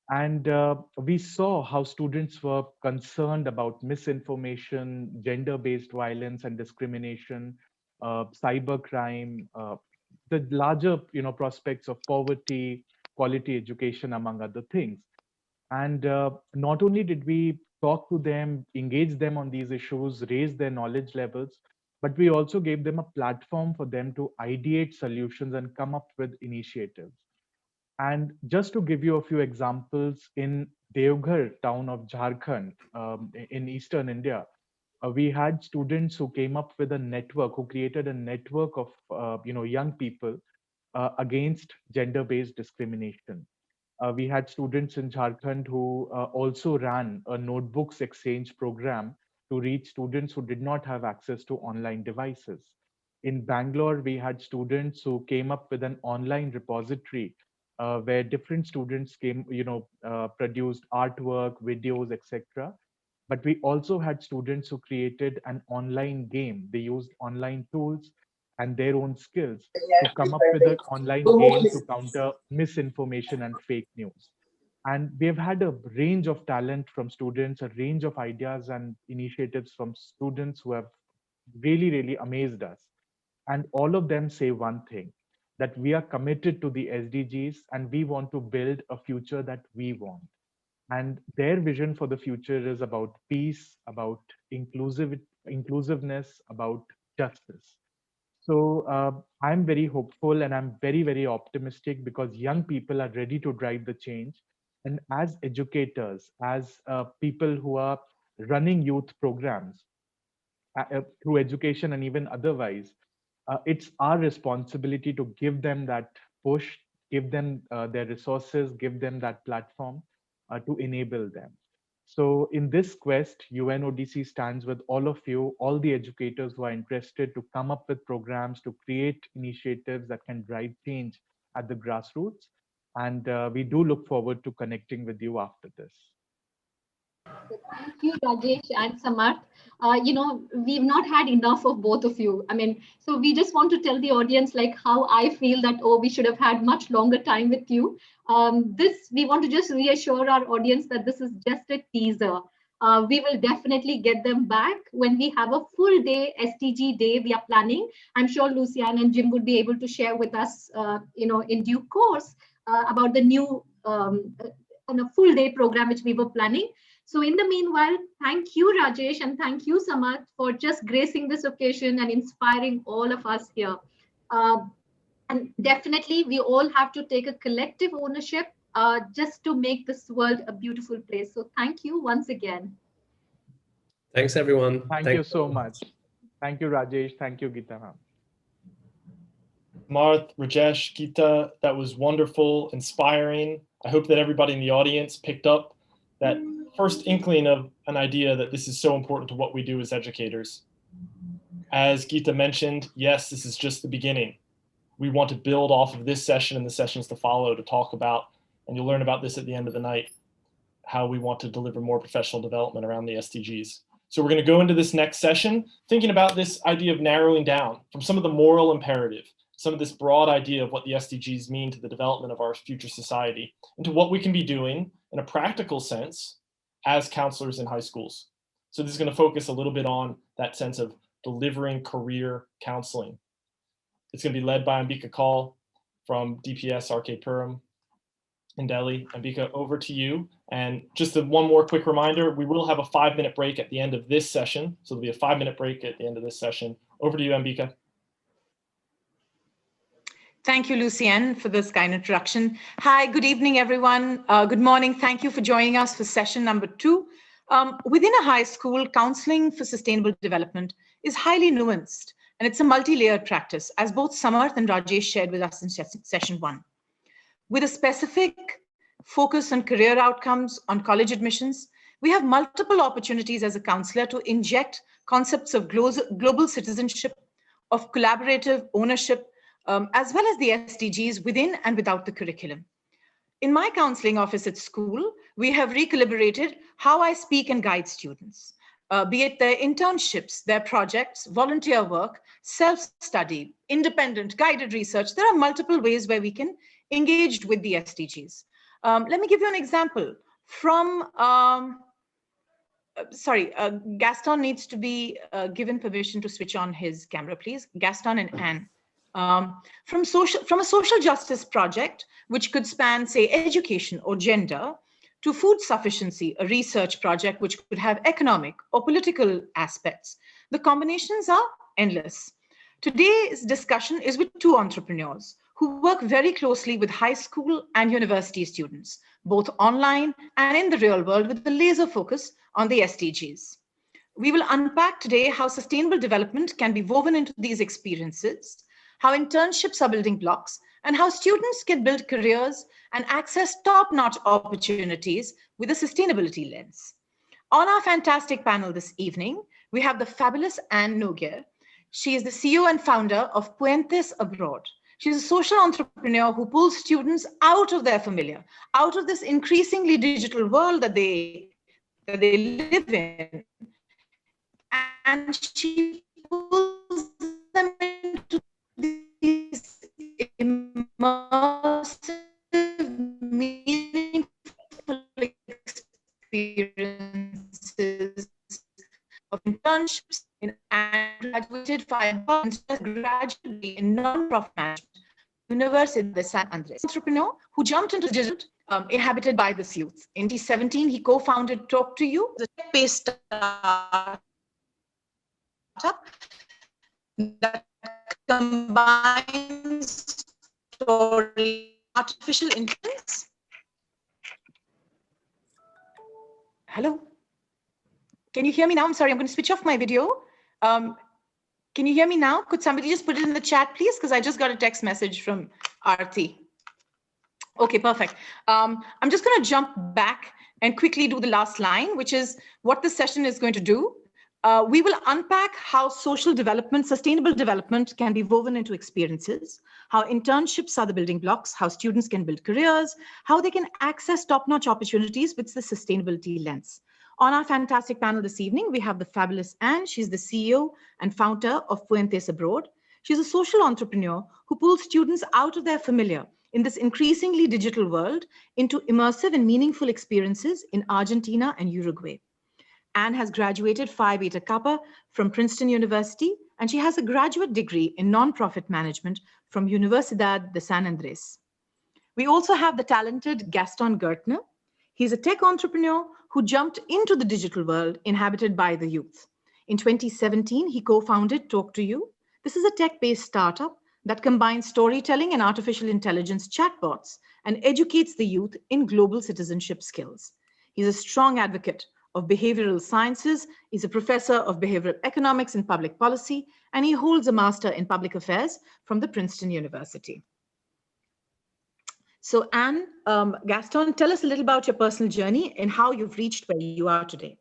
And we saw how students were concerned about misinformation, gender-based violence and discrimination, cybercrime, the larger prospects of poverty, quality education, among other things. And not only did we talk to them, engage them on these issues, raise their knowledge levels, but we also gave them a platform for them to ideate solutions and come up with initiatives. And just to give you a few examples, in Devghar town of Jharkhand, in eastern India, we had students who came up with a network, who created a network of young people against gender-based discrimination. We had students in Jharkhand who also ran a notebooks exchange program to reach students who did not have access to online devices. In Bangalore, we had students who came up with an online repository where different students produced artwork, videos, etc. But we also had students who created an online game. They used online tools and their own skills to come up with an online game to counter misinformation and fake news. And we've had a range of talent from students, a range of ideas and initiatives from students who have really amazed us. And all of them say one thing, that we are committed to the SDGs and we want to build a future that we want. And their vision for the future is about peace, about inclusiveness, about justice. So I'm very hopeful and I'm very optimistic because young people are ready to drive the change. And as educators, as people who are running youth programs through education and even otherwise, it's our responsibility to give them that push, give them their resources, give them that platform to enable them. So in this quest, UNODC stands with all of you, all the educators who are interested to come up with programs, to create initiatives that can drive change at the grassroots. And we do look forward to connecting with you after this. Thank you, Rajesh and Samarth. We've not had enough of both of you. So we just want to tell the audience like how I feel that, we should have had much longer time with you. We want to just reassure our audience that this is just a teaser. We will definitely get them back when we have a full day SDG day we are planning. I'm sure Lucian and Jim would be able to share with us, in due course about the new full day program which we were planning. So in the meanwhile, thank you, Rajesh, and thank you, Samarth, for just gracing this occasion and inspiring all of us here. And definitely, we all have to take a collective ownership just to make this world a beautiful place. So thank you once again. Thanks, everyone. Thank you so much. Thank you, Rajesh. Thank you, Geeta ma'am. Marth, Rajesh, Geeta, that was wonderful, inspiring. I hope that everybody in the audience picked up that first inkling of an idea that this is so important to what we do as educators. As Geeta mentioned, yes, this is just the beginning. We want to build off of this session and the sessions to follow to talk about, and you'll learn about this at the end of the night, how we want to deliver more professional development around the SDGs. So we're going to go into this next session thinking about this idea of narrowing down from some of the moral imperative, some of this broad idea of what the SDGs mean to the development of our future society, into what we can be doing in a practical sense as counselors in high schools. So this is going to focus a little bit on that sense of delivering career counseling. It's going to be led by Ambika Kaul from DPS RK Puram in Delhi. Ambika, over to you. And just one more quick reminder, we will have a 5-minute break at the end of this session. So there'll be a 5-minute break at the end of this session. Over to you, Ambika. Thank you, Lucian, for this kind introduction. Hi, good evening, everyone. Good morning. Thank you for joining us for session number 2. Within a high school, counseling for sustainable development is highly nuanced, and it's a multi-layered practice, as both Samarth and Rajesh shared with us in session 1. With a specific focus on career outcomes, on college admissions, we have multiple opportunities as a counselor to inject concepts of global citizenship, of collaborative ownership, as well as the SDGs within and without the curriculum. In my counseling office at school, we have recalibrated how I speak and guide students, be it their internships, their projects, volunteer work, self-study, independent, guided research. There are multiple ways where we can engage with the SDGs. Let me give you an example from, Gaston needs to be given permission to switch on his camera, please. Gaston and Anne. From a social justice project, which could span, say, education or gender, to food sufficiency, a research project which could have economic or political aspects. The combinations are endless. Today's discussion is with 2 entrepreneurs who work very closely with high school and university students, both online and in the real world, with a laser focus on the SDGs. We will unpack today how sustainable development can be woven into these experiences, how internships are building blocks, and how students can build careers and access top-notch opportunities with a sustainability lens. On our fantastic panel this evening, we have the fabulous Anne Noguer. She is the CEO and founder of Puentes Abroad. She's a social entrepreneur who pulls students out of their familiar, out of this increasingly digital world that they live in, and she pulls them into these immersive, meaningful experiences of internships and graduated gradually in non-profit management university in San Andres. Entrepreneur who jumped into digital inhabited by this youth. In 2017, he co-founded Talk to You, the tech-based startup that combines story, artificial intelligence. Hello? Can you hear me now? I'm sorry, I'm going to switch off my video. Can you hear me now? Could somebody just put it in the chat, please? Because I just got a text message from Aarti. Okay, perfect. I'm just going to jump back and quickly do the last line, which is what this session is going to do. We will unpack how social development, sustainable development can be woven into experiences, how internships are the building blocks, how students can build careers, how they can access top-notch opportunities with the sustainability lens. On our fantastic panel this evening, we have the fabulous Anne. She's the CEO and founder of Puentes Abroad. She's a social entrepreneur who pulls students out of their familiar in this increasingly digital world into immersive and meaningful experiences in Argentina and Uruguay. Anne has graduated Phi Beta Kappa from Princeton University, and she has a graduate degree in nonprofit management from Universidad de San Andres. We also have the talented Gaston Gartner. He's a tech entrepreneur who jumped into the digital world inhabited by the youth. In 2017, he co-founded Talk to You. This is a tech-based startup that combines storytelling and artificial intelligence chatbots and educates the youth in global citizenship skills. He's a strong advocate of behavioral sciences. He's a professor of behavioral economics and public policy, and he holds a master in public affairs from the Princeton University. So Anne, Gaston, tell us a little about your personal journey and how you've reached where you are today.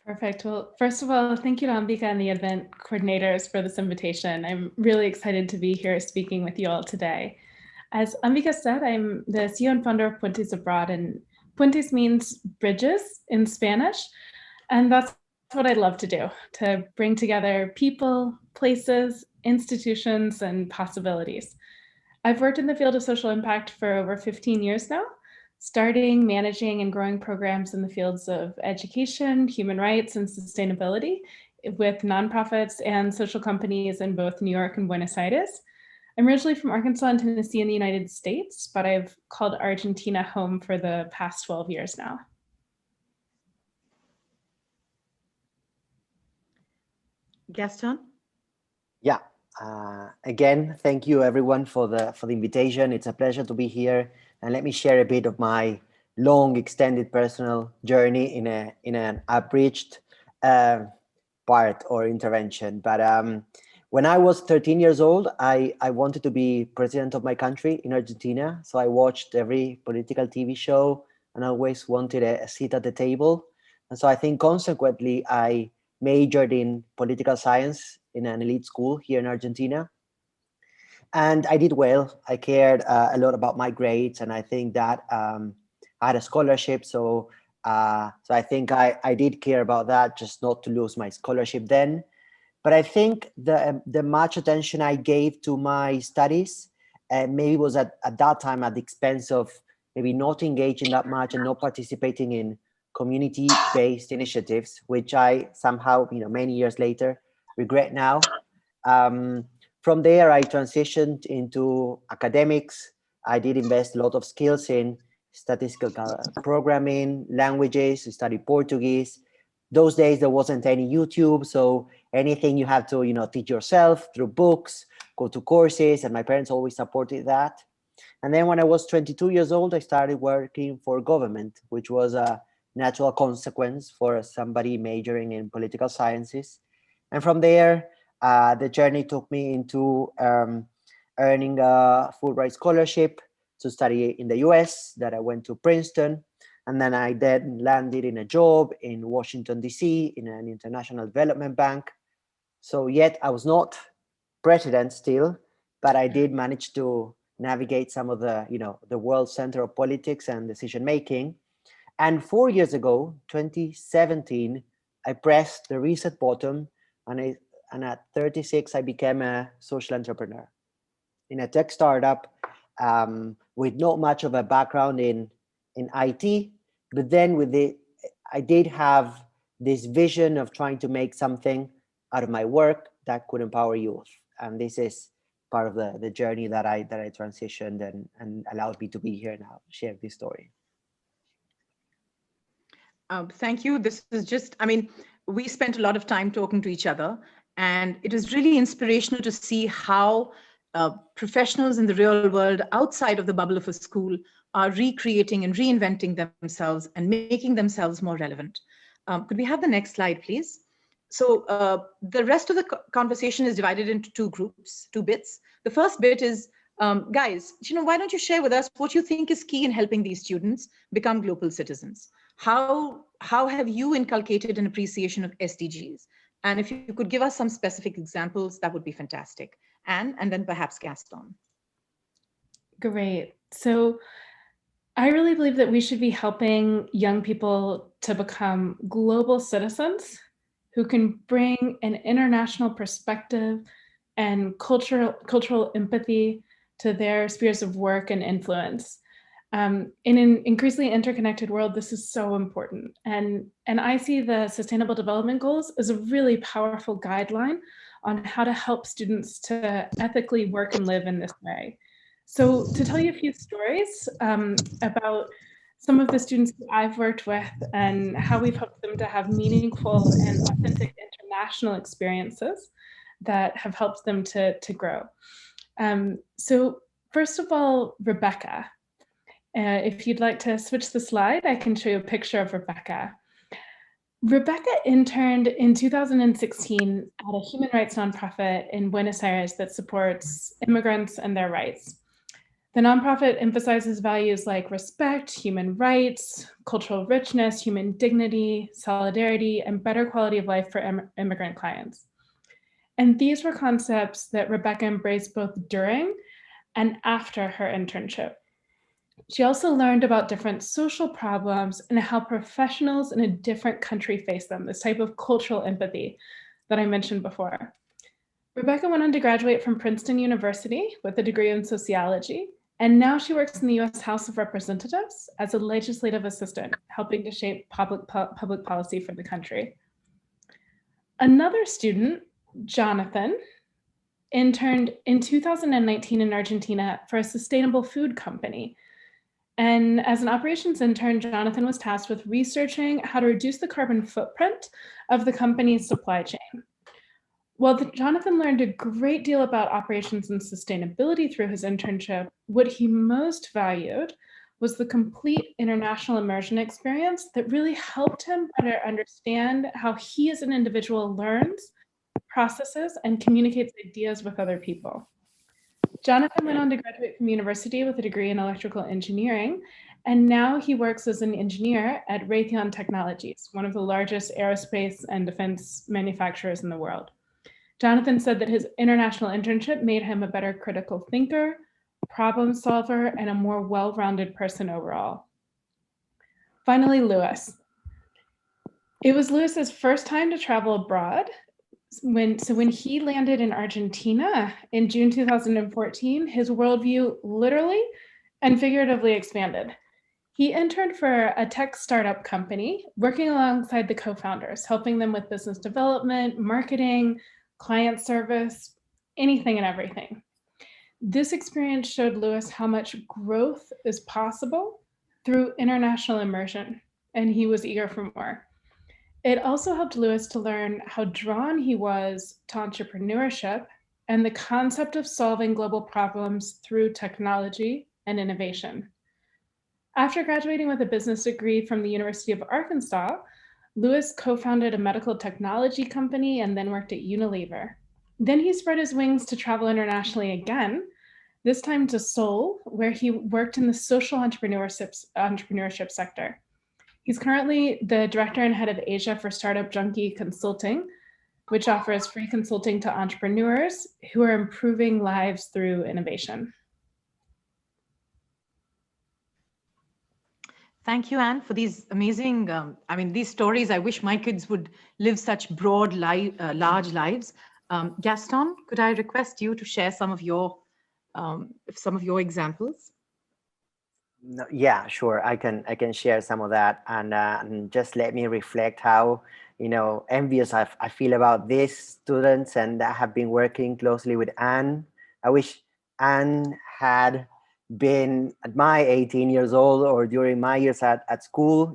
Perfect. Well, first of all, thank you to Ambika and the event coordinators for this invitation. I'm really excited to be here speaking with you all today. As Ambika said, I'm the CEO and founder of Puentes Abroad, and Puentes means bridges in Spanish. And that's what I love to do, to bring together people, places, institutions, and possibilities. I've worked in the field of social impact for over 15 years now, starting, managing, and growing programs in the fields of education, human rights, and sustainability with nonprofits and social companies in both New York and Buenos Aires. I'm originally from Arkansas and Tennessee in the United States, but I've called Argentina home for the past 12 years now. Gaston? Yeah. Again, thank you everyone for the invitation. It's a pleasure to be here, and let me share a bit of my long, extended personal journey in an abridged part or intervention. But when I was 13 years old, I wanted to be president of my country in Argentina. So I watched every political TV show and always wanted a seat at the table. And so I think consequently, I majored in political science in an elite school here in Argentina. And I did well. I cared a lot about my grades, and I think that I had a scholarship. So I think I did care about that, just not to lose my scholarship then. But I think the much attention I gave to my studies maybe was at that time at the expense of maybe not engaging that much and not participating in community-based initiatives, which I somehow, many years later, regret now. From there, I transitioned into academics. I did invest a lot of skills in statistical programming, languages, studied Portuguese. Those days, there wasn't any YouTube, so anything you have to, teach yourself through books, go to courses, and my parents always supported that. And then when I was 22 years old, I started working for government, which was a natural consequence for somebody majoring in political sciences. And from there, the journey took me into earning a Fulbright scholarship to study in the US, that I went to Princeton. And then I then landed in a job in Washington, D.C. in an international development bank. So yet I was not president still, but I did manage to navigate some of the, the world center of politics and decision-making. And 4 years ago, 2017, I pressed the reset button, and at 36, I became a social entrepreneur in a tech startup with not much of a background in IT. But then I did have this vision of trying to make something out of my work that could empower youth. And this is part of the journey that I transitioned and allowed me to be here now, share this story. Thank you. This is just, we spent a lot of time talking to each other, and it is really inspirational to see how professionals in the real world outside of the bubble of a school are recreating and reinventing themselves and making themselves more relevant. Could we have the next slide, please? So the rest of the conversation is divided into two groups, two bits. The first bit is, guys, why don't you share with us what you think is key in helping these students become global citizens? How have you inculcated an appreciation of SDGs? And if you could give us some specific examples, that would be fantastic. Anne, and then perhaps Gaston. Great. So I really believe that we should be helping young people to become global citizens who can bring an international perspective and cultural empathy to their spheres of work and influence. In an increasingly interconnected world, this is so important. And I see the Sustainable Development Goals as a really powerful guideline on how to help students to ethically work and live in this way. So to tell you a few stories about some of the students that I've worked with and how we've helped them to have meaningful and authentic international experiences that have helped them to grow. So first of all, Rebecca. If you'd like to switch the slide, I can show you a picture of Rebecca. Rebecca interned in 2016 at a human rights nonprofit in Buenos Aires that supports immigrants and their rights. The nonprofit emphasizes values like respect, human rights, cultural richness, human dignity, solidarity, and better quality of life for immigrant clients. And these were concepts that Rebecca embraced both during and after her internship. She also learned about different social problems and how professionals in a different country face them, this type of cultural empathy that I mentioned before. Rebecca went on to graduate from Princeton University with a degree in sociology, and now she works in the US House of Representatives as a legislative assistant, helping to shape public policy for the country. Another student, Jonathan, interned in 2019 in Argentina for a sustainable food company. And as an operations intern, Jonathan was tasked with researching how to reduce the carbon footprint of the company's supply chain. While Jonathan learned a great deal about operations and sustainability through his internship, what he most valued was the complete international immersion experience that really helped him better understand how he as an individual learns, processes, and communicates ideas with other people. Jonathan went on to graduate from university with a degree in electrical engineering, and now he works as an engineer at Raytheon Technologies, one of the largest aerospace and defense manufacturers in the world. Jonathan said that his international internship made him a better critical thinker, problem solver, and a more well-rounded person overall. Finally, Lewis. It was Lewis's first time to travel abroad. When he landed in Argentina in June 2014, his worldview literally and figuratively expanded. He interned for a tech startup company, working alongside the co-founders, helping them with business development, marketing, client service, anything and everything. This experience showed Lewis how much growth is possible through international immersion, and he was eager for more. It also helped Lewis to learn how drawn he was to entrepreneurship and the concept of solving global problems through technology and innovation. After graduating with a business degree from the University of Arkansas, Lewis co-founded a medical technology company and then worked at Unilever. Then he spread his wings to travel internationally again, this time to Seoul, where he worked in the social entrepreneurship sector. He's currently the director and head of Asia for Startup Junkie Consulting, which offers free consulting to entrepreneurs who are improving lives through innovation. Thank you, Anne, for these amazing, these stories. I wish my kids would live such broad, large lives. Gaston, could I request you to share some of your examples? No, yeah, sure. I can share some of that, and just let me reflect how envious I feel about these students, and I have been working closely with Anne. I wish Anne had been at my 18 years old or during my years at school,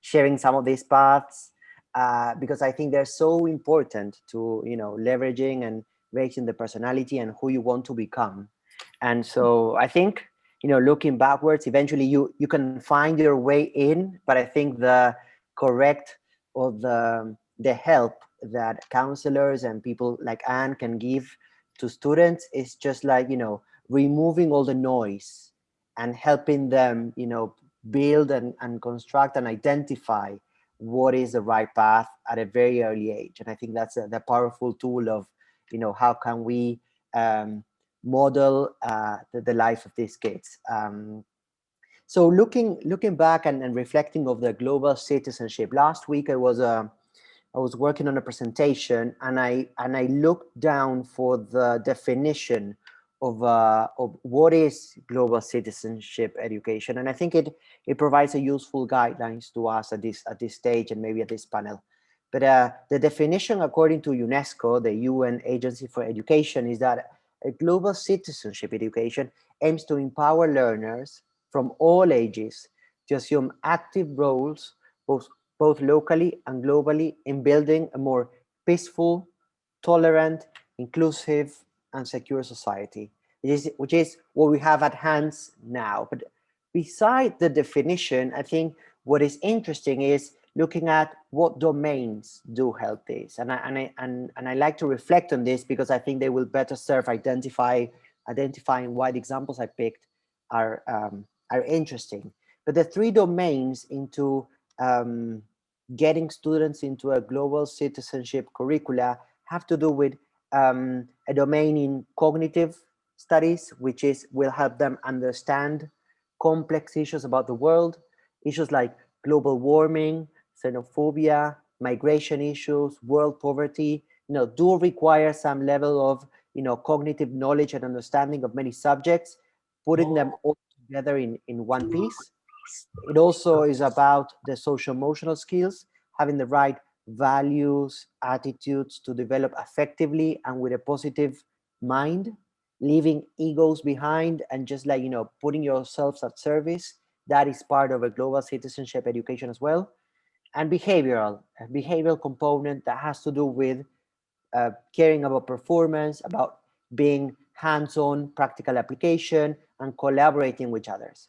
sharing some of these paths, because I think they're so important to leveraging and raising the personality and who you want to become. And so I think, looking backwards, eventually you can find your way in, but I think the correct or the help that counselors and people like Anne can give to students is just like, removing all the noise and helping them, build and construct and identify what is the right path at a very early age. And I think that's the powerful tool of, how can we model the life of these kids. So looking back and reflecting of the global citizenship, last week I was working on a presentation, and I looked down for the definition of what is global citizenship education, and I think it provides a useful guidelines to us at this stage and maybe at this panel. But the definition, according to UNESCO, the UN Agency for Education, is that a global citizenship education aims to empower learners from all ages to assume active roles, both locally and globally, in building a more peaceful, tolerant, inclusive, and secure society, which is what we have at hand now. But beside the definition, I think what is interesting is looking at what domains do help this. And I like to reflect on this because I think they will better serve identifying why the examples I picked are interesting. But the three domains into getting students into a global citizenship curricula have to do with a domain in cognitive studies, which will help them understand complex issues about the world, issues like global warming, xenophobia, migration issues, world poverty, do require some level of, cognitive knowledge and understanding of many subjects, putting them all together in one piece. It also is about the social emotional skills, having the right values, attitudes to develop effectively and with a positive mind, leaving egos behind and just putting yourselves at service. That is part of a global citizenship education as well. And a behavioral component that has to do with caring about performance, about being hands-on practical application and collaborating with others,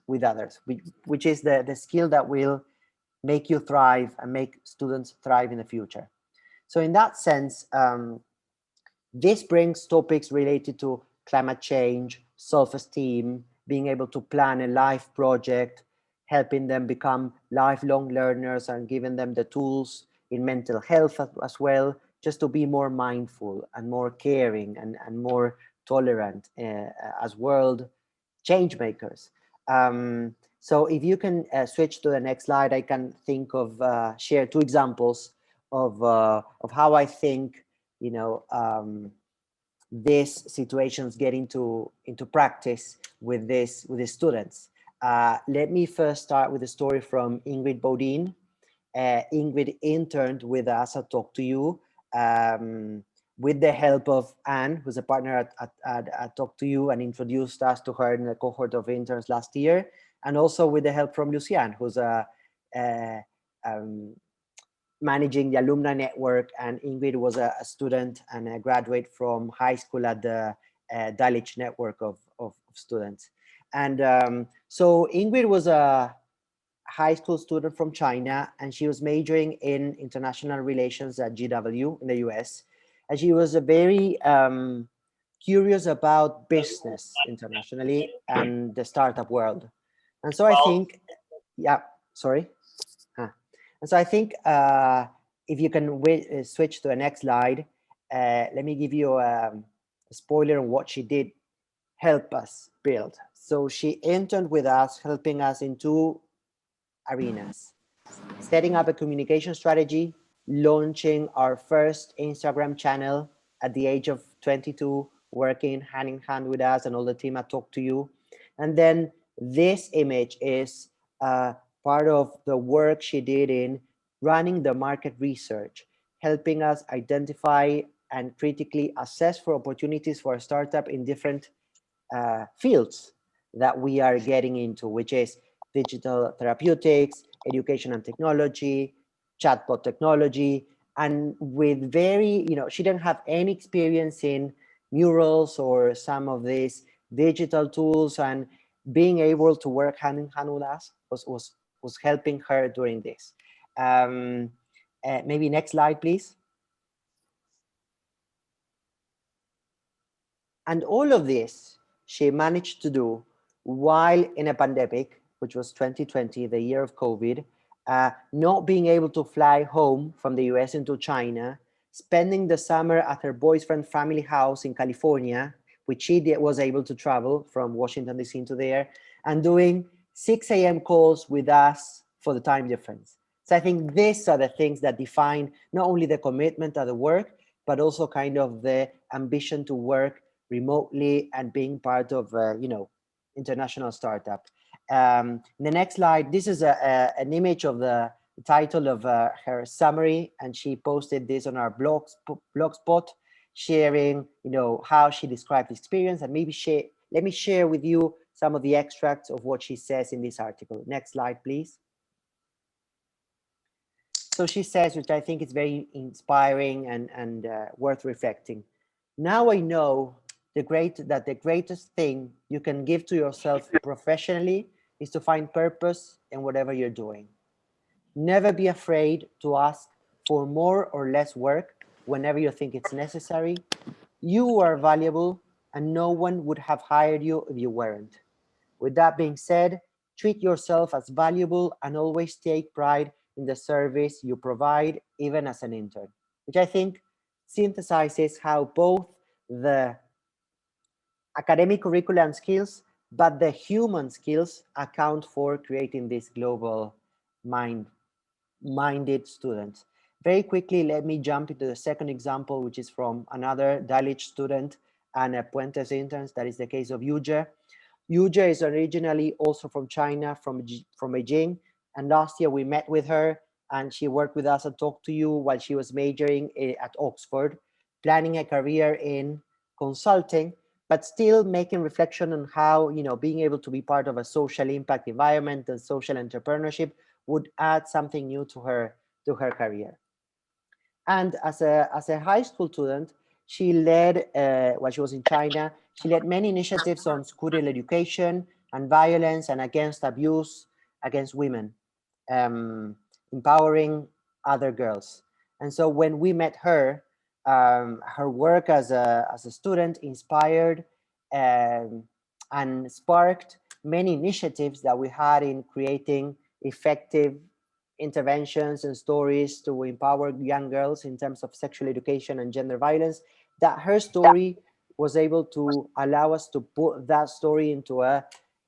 which is the skill that will make you thrive and make students thrive in the future. So in that sense, this brings topics related to climate change, self-esteem, being able to plan a life project, helping them become lifelong learners and giving them the tools in mental health as well, just to be more mindful and more caring and more tolerant as world change makers. So if you can switch to the next slide, I can think of share two examples of how I think these situations get into practice with these students. Let me first start with a story from Ingrid Bodin. Ingrid interned with us at Talk to You with the help of Anne, who's a partner at Talk to You, and introduced us to her in a cohort of interns last year, and also with the help from Luciane, who's managing the alumni network, and Ingrid was a student and a graduate from high school at the Dulwich network of students. And so Ingrid was a high school student from China, and she was majoring in international relations at GW in the US. And she was a very curious about business internationally and the startup world. And so I think, yeah, sorry. And so I think if you can switch to the next slide, let me give you a spoiler on what she did help us build. So she interned with us, helping us in two arenas: setting up a communication strategy, launching our first Instagram channel at the age of 22, working hand in hand with us and all the team at Talk to You. And then this image is part of the work she did in running the market research, helping us identify and critically assess for opportunities for a startup in different fields that we are getting into, which is digital therapeutics, education and technology, chatbot technology, and with very, she didn't have any experience in murals or some of these digital tools, and being able to work hand in hand with us was helping her during this. Maybe next slide, please. And all of this she managed to do while in a pandemic, which was 2020, the year of COVID, not being able to fly home from the US into China, spending the summer at her boyfriend's family house in California, which she was able to travel from Washington, DC into there, and doing 6 a.m. calls with us for the time difference. So I think these are the things that define not only the commitment of the work, but also kind of the ambition to work remotely and being part of, international startup. The next slide, this is an image of the title of her summary, and she posted this on our blogspot, sharing, how she described the experience, and let me share with you some of the extracts of what she says in this article. Next slide, please. So she says, which I think is very inspiring and worth reflecting. Now I know that the greatest thing you can give to yourself professionally is to find purpose in whatever you're doing. Never be afraid to ask for more or less work whenever you think it's necessary. You are valuable and no one would have hired you if you weren't. With that being said, treat yourself as valuable and always take pride in the service you provide, even as an intern, which I think synthesizes how both the academic curriculum skills, but the human skills account for creating this global minded students. Very quickly, let me jump into the second example, which is from another Dulwich student and a Puentes intern. That is the case of Yuje. Yuje is originally also from China, from Beijing. And last year we met with her and she worked with us and talked to you while she was majoring at Oxford, planning a career in consulting, but still making reflection on how, being able to be part of a social impact environment and social entrepreneurship would add something new to her career. And as a high school student, she led, while she was in China, she led many initiatives on school education and violence and against abuse against women, empowering other girls. And so when we met her, her work as a student inspired and sparked many initiatives that we had in creating effective interventions and stories to empower young girls in terms of sexual education and gender violence, that her story was able to allow us to put that story into a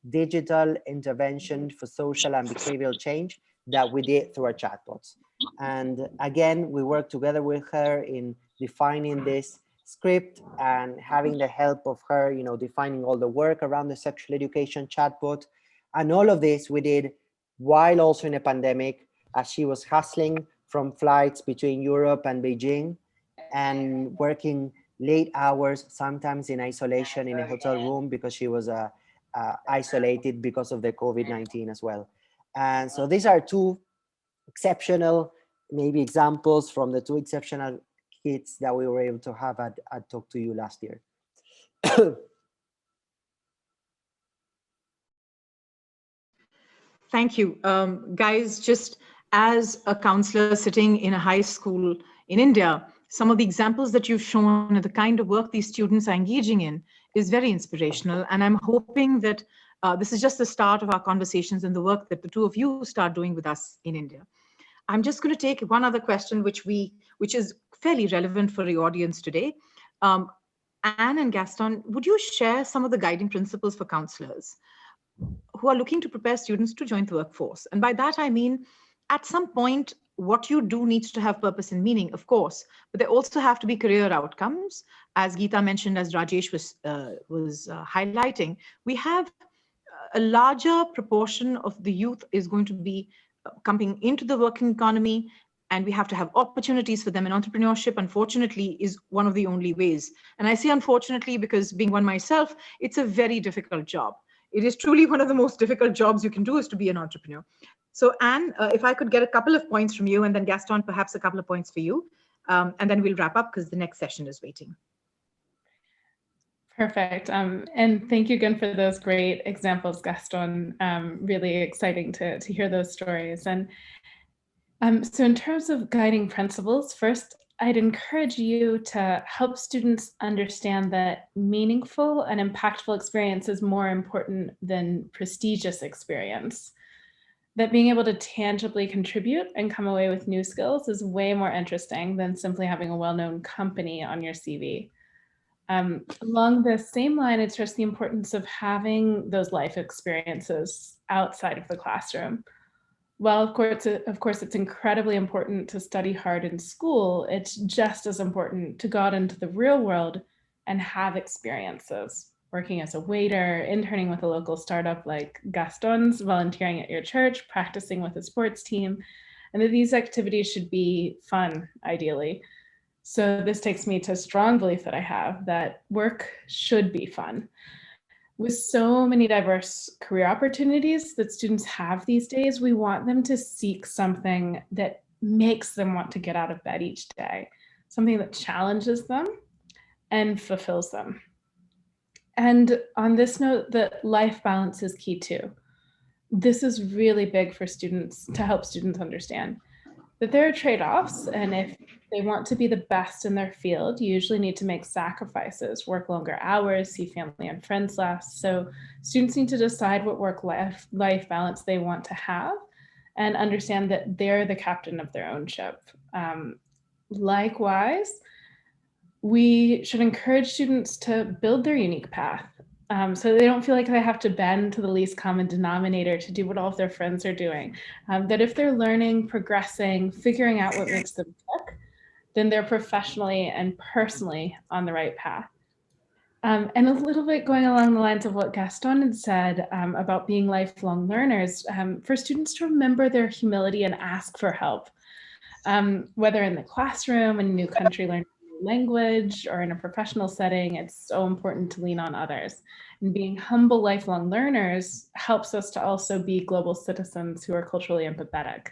digital intervention for social and behavioral change that we did through our chatbots. And again, we worked together with her in defining this script and having the help of her, defining all the work around the sexual education chatbot. And all of this we did while also in a pandemic, as she was hustling from flights between Europe and Beijing and working late hours, sometimes in isolation in a hotel room because she was isolated because of the COVID-19 as well. And so these are two exceptional, maybe examples from the two exceptional kids that we were able to have at Talk to You last year. Thank you. Guys, just as a counselor sitting in a high school in India, some of the examples that you've shown and the kind of work these students are engaging in is very inspirational. And I'm hoping that this is just the start of our conversations and the work that the two of you start doing with us in India. I'm just going to take one other question, which is fairly relevant for the audience today. Anne and Gaston, would you share some of the guiding principles for counselors who are looking to prepare students to join the workforce? And by that, I mean, at some point, what you do needs to have purpose and meaning, of course, but there also have to be career outcomes. As Geeta mentioned, as Rajesh was highlighting, we have a larger proportion of the youth is going to be coming into the working economy, and we have to have opportunities for them. And entrepreneurship, unfortunately, is one of the only ways. And I say unfortunately because being one myself, it's a very difficult job. It is truly one of the most difficult jobs you can do is to be an entrepreneur. So Anne, if I could get a couple of points from you, and then Gaston, perhaps a couple of points for you, and then we'll wrap up because the next session is waiting. Perfect. And thank you again for those great examples, Gaston. Really exciting to hear those stories. And so in terms of guiding principles, first, I'd encourage you to help students understand that meaningful and impactful experience is more important than prestigious experience. That being able to tangibly contribute and come away with new skills is way more interesting than simply having a well-known company on your CV. Along the same line, it's just the importance of having those life experiences outside of the classroom. While of course, it's incredibly important to study hard in school, it's just as important to go out into the real world and have experiences, working as a waiter, interning with a local startup like Gaston's, volunteering at your church, practicing with a sports team, and that these activities should be fun, ideally. So this takes me to a strong belief that I have that work should be fun. With so many diverse career opportunities that students have these days, we want them to seek something that makes them want to get out of bed each day, something that challenges them and fulfills them. And on this note, that life balance is key too. This is really big for students, to help students understand that there are trade-offs, and if they want to be the best in their field, you usually need to make sacrifices, work longer hours, see family and friends less. So students need to decide what work-life balance they want to have and understand that they're the captain of their own ship. Likewise, we should encourage students to build their unique path. So they don't feel like they have to bend to the least common denominator to do what all of their friends are doing. That if they're learning, progressing, figuring out what makes them tick, then they're professionally and personally on the right path. And a little bit going along the lines of what Gaston had said about being lifelong learners, for students to remember their humility and ask for help, whether in the classroom, in a new country, learning language, or in a professional setting, it's so important to lean on others. And being humble lifelong learners helps us to also be global citizens who are culturally empathetic.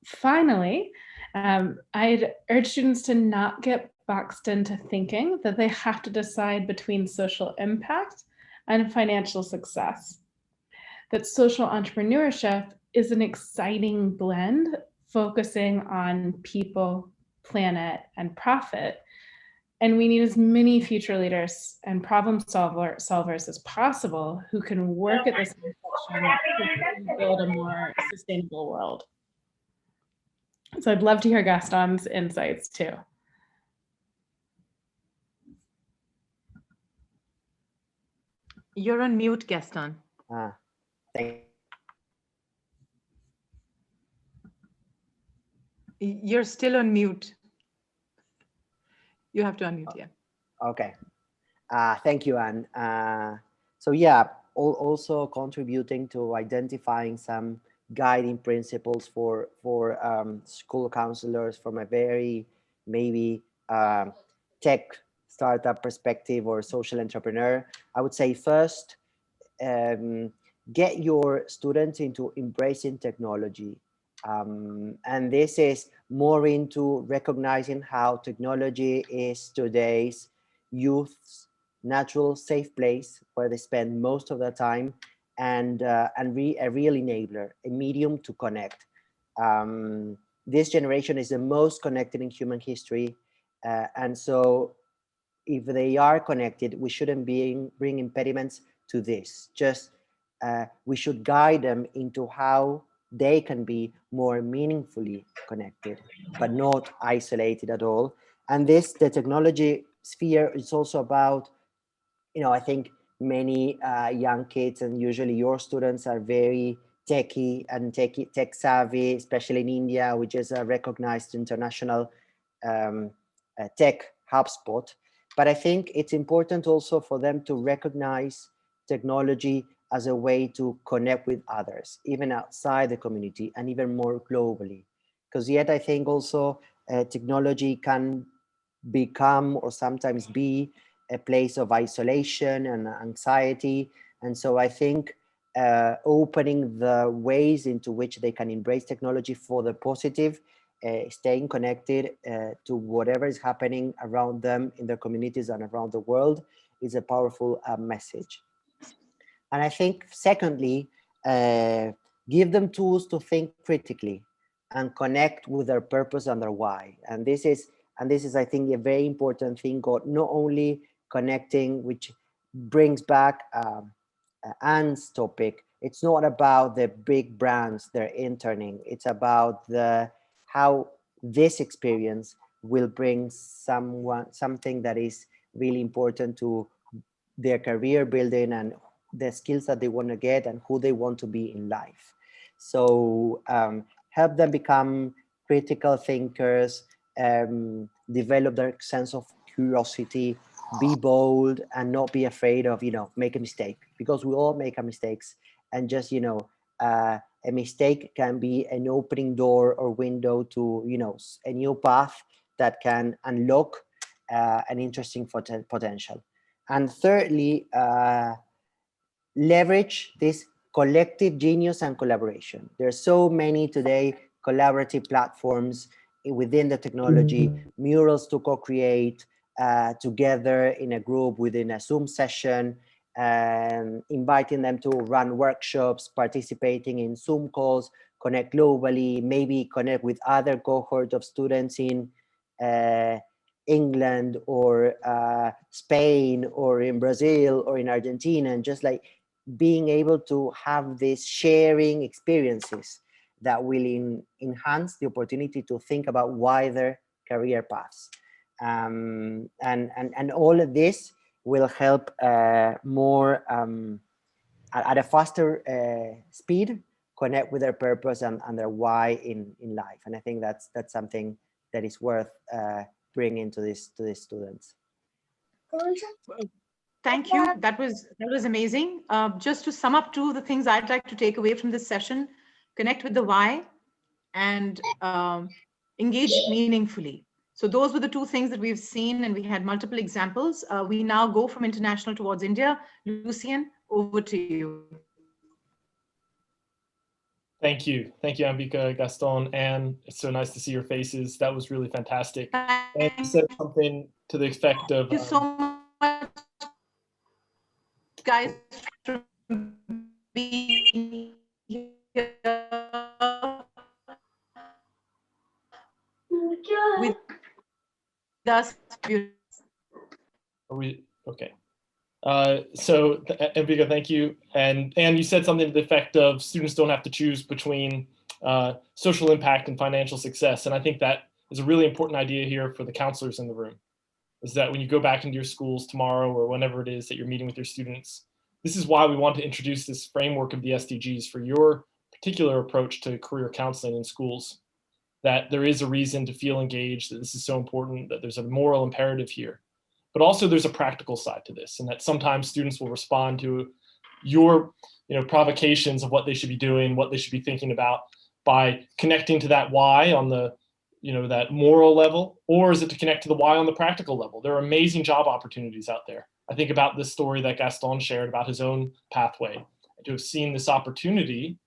Finally, I'd urge students to not get boxed into thinking that they have to decide between social impact and financial success. That social entrepreneurship is an exciting blend focusing on people, planet, and profit. And we need as many future leaders and problem solvers as possible who can work at this intersection to build a more sustainable world. So I'd love to hear Gaston's insights too. You're on mute, Gaston. You're still on mute. You have to unmute, yeah. Okay. Thank you, Anne. So yeah, also contributing to identifying some guiding principles for school counselors from a very maybe tech startup perspective or social entrepreneur. I would say first, get your students into embracing technology. And this is more into recognizing how technology is today's youth's natural safe place where they spend most of their time, and a real enabler, a medium to connect. This generation is the most connected in human history. And so if they are connected, we shouldn't bring impediments to this. Just we should guide them into how they can be more meaningfully connected, but not isolated at all. And the technology sphere is also about, I think many young kids, and usually your students, are very techy and tech savvy, especially in India, which is a recognized international tech hubspot. But I think it's important also for them to recognize technology as a way to connect with others, even outside the community and even more globally. Because yet I think also technology can become or sometimes be a place of isolation and anxiety. And so I think opening the ways into which they can embrace technology for the positive, staying connected to whatever is happening around them in their communities and around the world is a powerful message. And I think secondly, give them tools to think critically and connect with their purpose and their why. And this is, I think, a very important thing, not only connecting, which brings back Anne's topic. It's not about the big brands they're interning. It's about how this experience will bring something that is really important to their career building and the skills that they want to get and who they want to be in life. So help them become critical thinkers, develop their sense of curiosity, be bold and not be afraid of, make a mistake, because we all make mistakes. And just, a mistake can be an opening door or window to, a new path that can unlock an interesting potential. And thirdly, leverage this collective genius and collaboration. There's so many today collaborative platforms within the technology, murals to co-create together in a group within a Zoom session, inviting them to run workshops, participating in Zoom calls, connect globally, maybe connect with other cohort of students in England or Spain or in Brazil or in Argentina, and just like being able to have these sharing experiences that will enhance the opportunity to think about wider career paths. And all of this will help more at a faster speed connect with their purpose and their why in life. And I think that's something that is worth bringing to these students. Thank you. That was amazing. Just to sum up two of the things I'd like to take away from this session: connect with the why and engage meaningfully. So those were the two things that we've seen, and we had multiple examples. We now go from international towards India. Lucien, over to you. Thank you, Ambika, Gaston, and it's so nice to see your faces. That was really fantastic. And you said something to the effect of. Thank you so much, guys, for being here with us. Are we okay? So Ambika, thank you. And you said something to the effect of students don't have to choose between social impact and financial success. And I think that is a really important idea here for the counselors in the room, is that when you go back into your schools tomorrow or whenever it is that you're meeting with your students, this is why we want to introduce this framework of the SDGs for your particular approach to career counseling in schools, that there is a reason to feel engaged, that this is so important, that there's a moral imperative here. But also there's a practical side to this, and that sometimes students will respond to your provocations of what they should be doing, what they should be thinking about, by connecting to that why on the that moral level, or is it to connect to the why on the practical level? There are amazing job opportunities out there. I think about this story that Gaston shared about his own pathway, to have seen this opportunity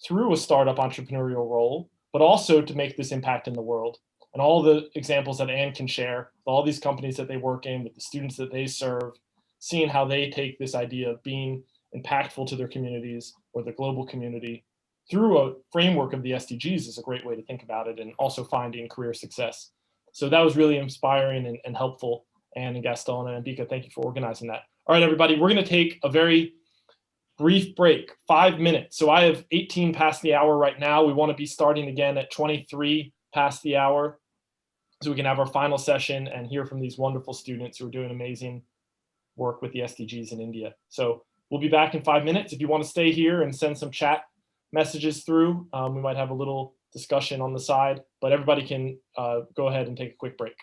through a startup entrepreneurial role, but also to make this impact in the world. And all the examples that Anne can share, all these companies that they work in, with the students that they serve, seeing how they take this idea of being impactful to their communities or the global community through a framework of the SDGs is a great way to think about it, and also finding career success. So that was really inspiring and helpful. Anne and Gaston and Ambika, thank you for organizing that. All right, everybody, we're going to take a very brief break, 5 minutes. So I have 18 past the hour right now. We want to be starting again at 23 past the hour, so we can have our final session and hear from these wonderful students who are doing amazing work with the SDGs in India. So we'll be back in 5 minutes. If you want to stay here and send some chat messages through, we might have a little discussion on the side, but everybody can go ahead and take a quick break.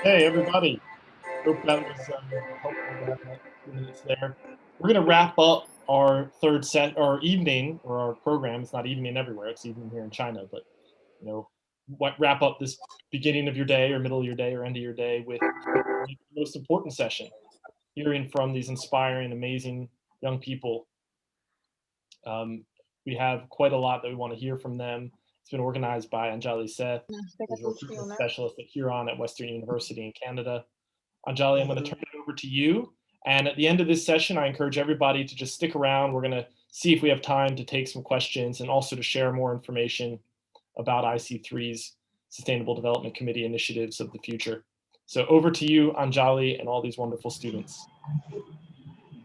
Hey, everybody. Hope that was helpful to have that 2 minutes there. We're going to wrap up our third set, or evening, or our program. It's not evening everywhere. It's evening here in China. But, you know, wrap up this beginning of your day or middle of your day or end of your day with the most important session, hearing from these inspiring, amazing young people. We have quite a lot that we want to hear from them. It's been organized by Anjali Seth, who's a recruitment specialist at Huron at Western University in Canada. Anjali, I'm going to turn it over to you. And at the end of this session, I encourage everybody to just stick around. We're going to see if we have time to take some questions and also to share more information about IC3's Sustainable Development Committee initiatives of the future. So over to you, Anjali, and all these wonderful students.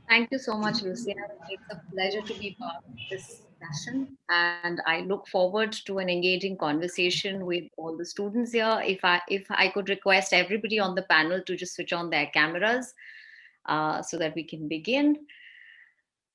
Thank you so much, Lucian. It's a pleasure to be part of this session, and I look forward to an engaging conversation with all the students here. If I could request everybody on the panel to just switch on their cameras so that we can begin.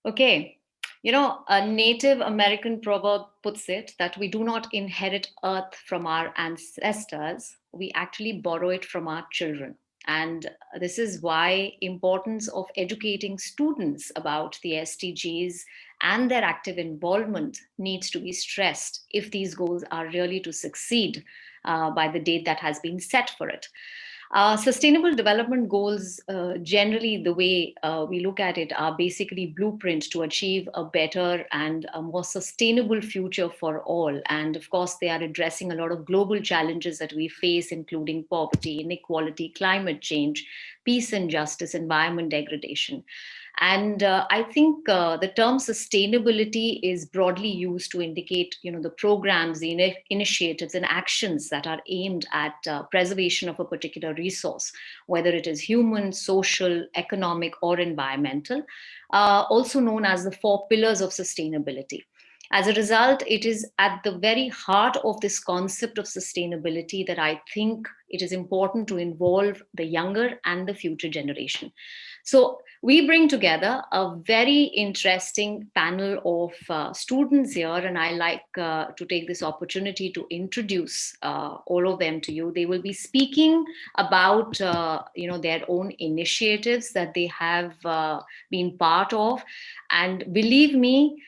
Okay, you know, a Native American proverb puts it that we do not inherit earth from our ancestors, we actually borrow it from our children. And this is why importance of educating students about the SDGs and their active involvement needs to be stressed if these goals are really to succeed by the date that has been set for it. Sustainable development goals, generally the way we look at it, are basically blueprints to achieve a better and a more sustainable future for all. And of course, they are addressing a lot of global challenges that we face, including poverty, inequality, climate change, peace and justice, environment degradation. And I think the term sustainability is broadly used to indicate, you know, the programs, the initiatives and actions that are aimed at preservation of a particular resource, whether it is human, social, economic, or environmental, also known as the 4 pillars of sustainability. As a result, it is at the very heart of this concept of sustainability that I think it is important to involve the younger and the future generation. So we bring together a very interesting panel of students here, and I like to take this opportunity to introduce all of them to you. They will be speaking about you know, their own initiatives that they have been part of, and believe me,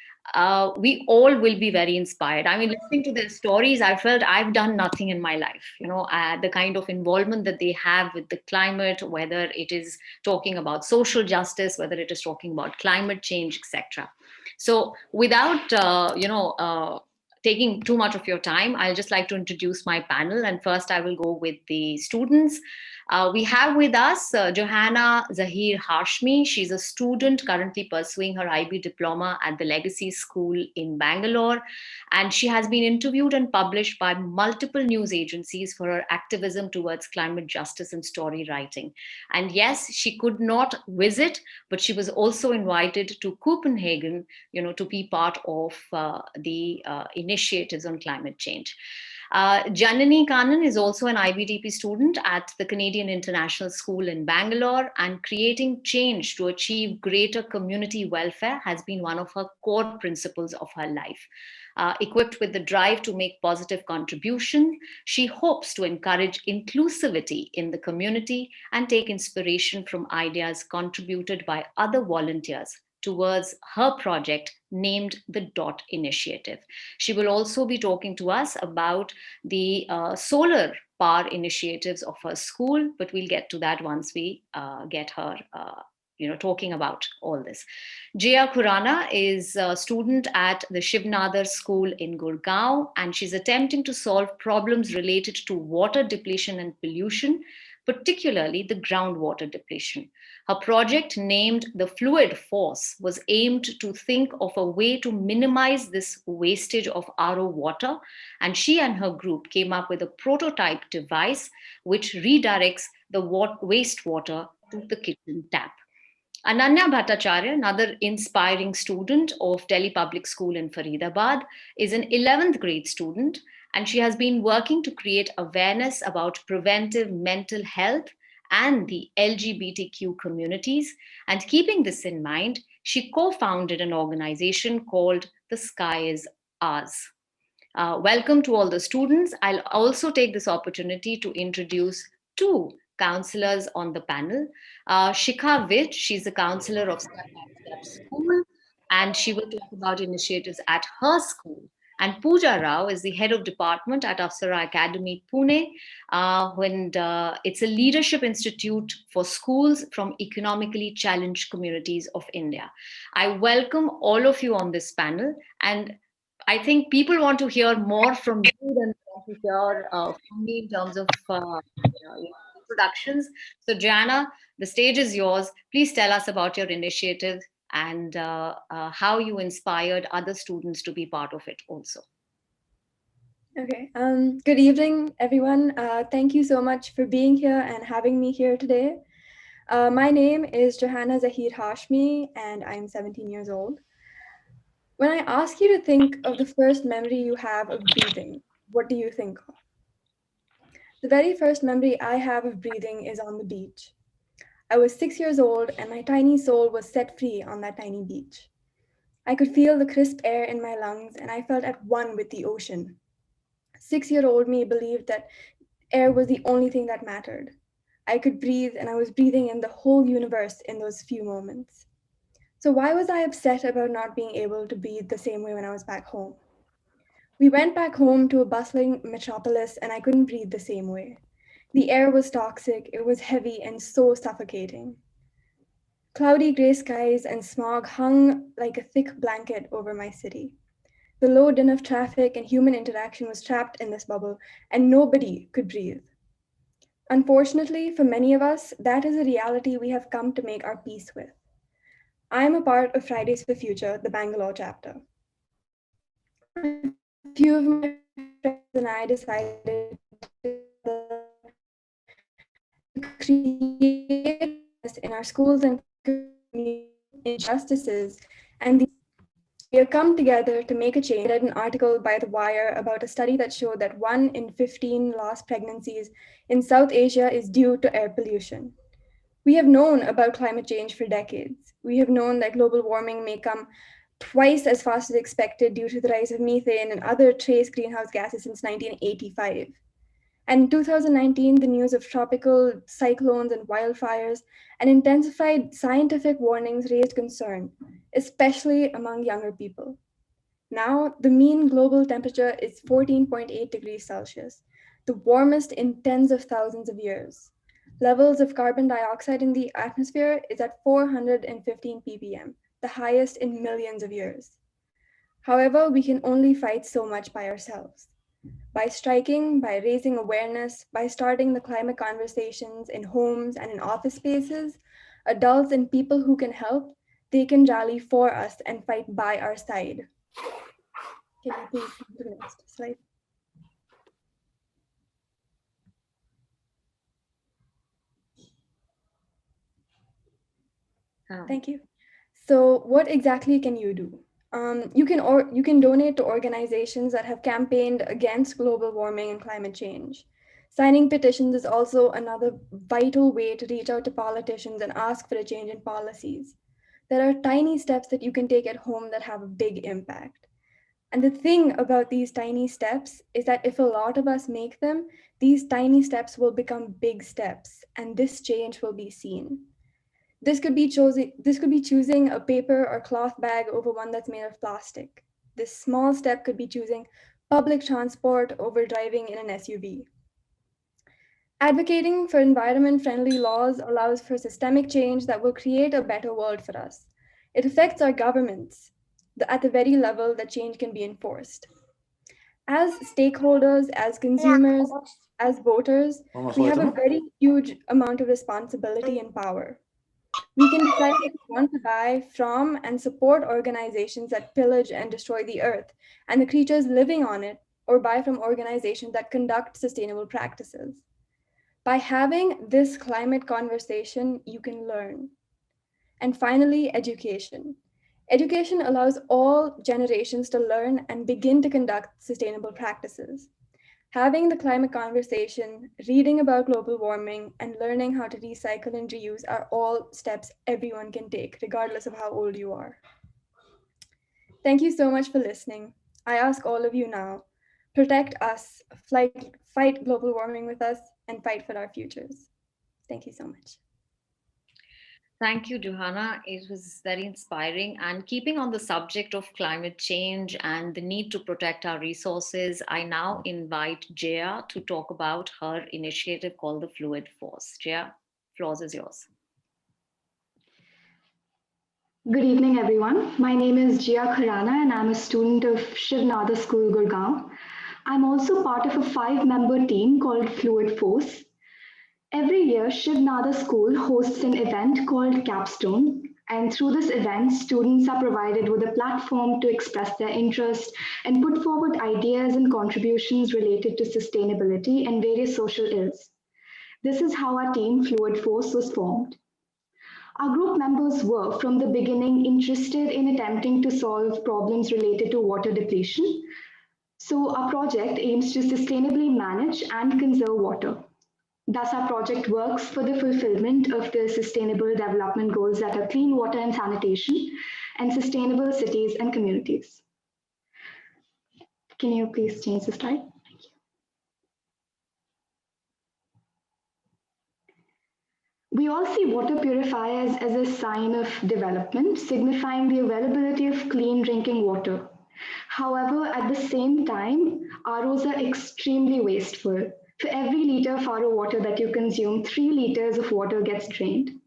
we all will be very inspired. I mean, listening to their stories, I felt I've done nothing in my life. You know, the kind of involvement that they have with the climate, whether it is talking about social justice, whether it is talking about climate change, etc. So without, you know, taking too much of your time, I'll just like to introduce my panel. And first I will go with the students. We have with us Johanna Zahir Hashmi. She's a student currently pursuing her IB diploma at the Legacy School in Bangalore. And she has been interviewed and published by multiple news agencies for her activism towards climate justice and story writing. And yes, she could not visit, but she was also invited to Copenhagen, you know, to be part of the initiatives on climate change. Janani Kannan is also an IBDP student at the Canadian International School in Bangalore, and creating change to achieve greater community welfare has been one of her core principles of her life. Equipped with the drive to make positive contribution, she hopes to encourage inclusivity in the community and take inspiration from ideas contributed by other volunteers towards her project named the DOT Initiative. She will also be talking to us about the solar power initiatives of her school, but we'll get to that once we get her talking about all this. Jaya Khurana is a student at the Shivnadar School in Gurgaon, and she's attempting to solve problems related to water depletion and pollution, particularly the groundwater depletion. Her project, named The Fluid Force, was aimed to think of a way to minimize this wastage of RO water, and she and her group came up with a prototype device which redirects the wastewater to the kitchen tap. Ananya Bhattacharya, another inspiring student of Delhi Public School in Faridabad, is an 11th grade student, and she has been working to create awareness about preventive mental health and the LGBTQ communities. And keeping this in mind, she co-founded an organization called The Sky is Ours. Welcome to all the students. I'll also take this opportunity to introduce two counselors on the panel. Shikha Vij, she's a counselor of Step by Step School, and she will talk about initiatives at her school. And Pooja Rao is the head of department at Apsara Academy, Pune, it's a leadership institute for schools from economically challenged communities of India. I welcome all of you on this panel, and I think people want to hear more from you than want to hear from me in terms of introductions. So, Jana, the stage is yours. Please tell us about your initiative and how you inspired other students to be part of it also. Okay. Good evening, everyone. Thank you so much for being here and having me here today. My name is Johanna Zahir Hashmi, and I'm 17 years old. When I ask you to think of the first memory you have of breathing, what do you think of? The very first memory I have of breathing is on the beach. I was 6 years old, and my tiny soul was set free on that tiny beach. I could feel the crisp air in my lungs, and I felt at one with the ocean. 6-year-old me believed that air was the only thing that mattered. I could breathe, and I was breathing in the whole universe in those few moments. So why was I upset about not being able to breathe the same way when I was back home? We went back home to a bustling metropolis, and I couldn't breathe the same way. The air was toxic, it was heavy and so suffocating. Cloudy gray skies and smog hung like a thick blanket over my city. The low din of traffic and human interaction was trapped in this bubble, and nobody could breathe. Unfortunately, for many of us, that is a reality we have come to make our peace with. I am a part of Fridays for Future, the Bangalore chapter. A few of my friends and I decided to create in our schools and injustices, and we have come together to make a change. I read an article by The Wire about a study that showed that 1 in 15 lost pregnancies in South Asia is due to air pollution. We have known about climate change for decades. We have known that global warming may come twice as fast as expected due to the rise of methane and other trace greenhouse gases since 1985. And in 2019, the news of tropical cyclones and wildfires and intensified scientific warnings raised concern, especially among younger people. Now, the mean global temperature is 14.8 degrees Celsius, the warmest in tens of thousands of years. Levels of carbon dioxide in the atmosphere is at 415 ppm, the highest in millions of years. However, we can only fight so much by ourselves. By striking, by raising awareness, by starting the climate conversations in homes and in office spaces, adults and people who can help, they can rally for us and fight by our side. Can you please go to the next slide? Thank you. So what exactly can you do? You can donate to organizations that have campaigned against global warming and climate change. Signing petitions is also another vital way to reach out to politicians and ask for a change in policies. There are tiny steps that you can take at home that have a big impact. And the thing about these tiny steps is that if a lot of us make them, these tiny steps will become big steps, and this change will be seen. This could be choosing a paper or cloth bag over one that's made of plastic. This small step could be choosing public transport over driving in an SUV. Advocating for environment-friendly laws allows for systemic change that will create a better world for us. It affects our governments at the very level that change can be enforced. As stakeholders, as consumers, as voters, we have a very huge amount of responsibility and power. We can decide if we want to buy from and support organizations that pillage and destroy the earth and the creatures living on it, or buy from organizations that conduct sustainable practices. By having this climate conversation, you can learn. And finally, education. Education allows all generations to learn and begin to conduct sustainable practices. Having the climate conversation, reading about global warming, and learning how to recycle and reuse are all steps everyone can take, regardless of how old you are. Thank you so much for listening. I ask all of you now, protect us, fight global warming with us, and fight for our futures. Thank you so much. Thank you, Johanna. It was very inspiring. And keeping on the subject of climate change and the need to protect our resources, I now invite Jaya to talk about her initiative called the Fluid Force. Jaya, floor is yours. Good evening, everyone. My name is Jia Khurana, and I'm a student of Shiv Nada School, Gurgaon. I'm also part of a 5-member team called Fluid Force. Every year, Shiv Nada School hosts an event called Capstone, and through this event, students are provided with a platform to express their interest and put forward ideas and contributions related to sustainability and various social ills. This is how our team, Fluid Force, was formed. Our group members were, from the beginning, interested in attempting to solve problems related to water depletion. So our project aims to sustainably manage and conserve water. Thus, our project works for the fulfillment of the Sustainable Development Goals that are clean water and sanitation and sustainable cities and communities. Can you please change the slide? Thank you. We all see water purifiers as a sign of development, signifying the availability of clean drinking water. However, at the same time, ROs are extremely wasteful. For every liter of RO water that you consume, 3 liters of water gets drained.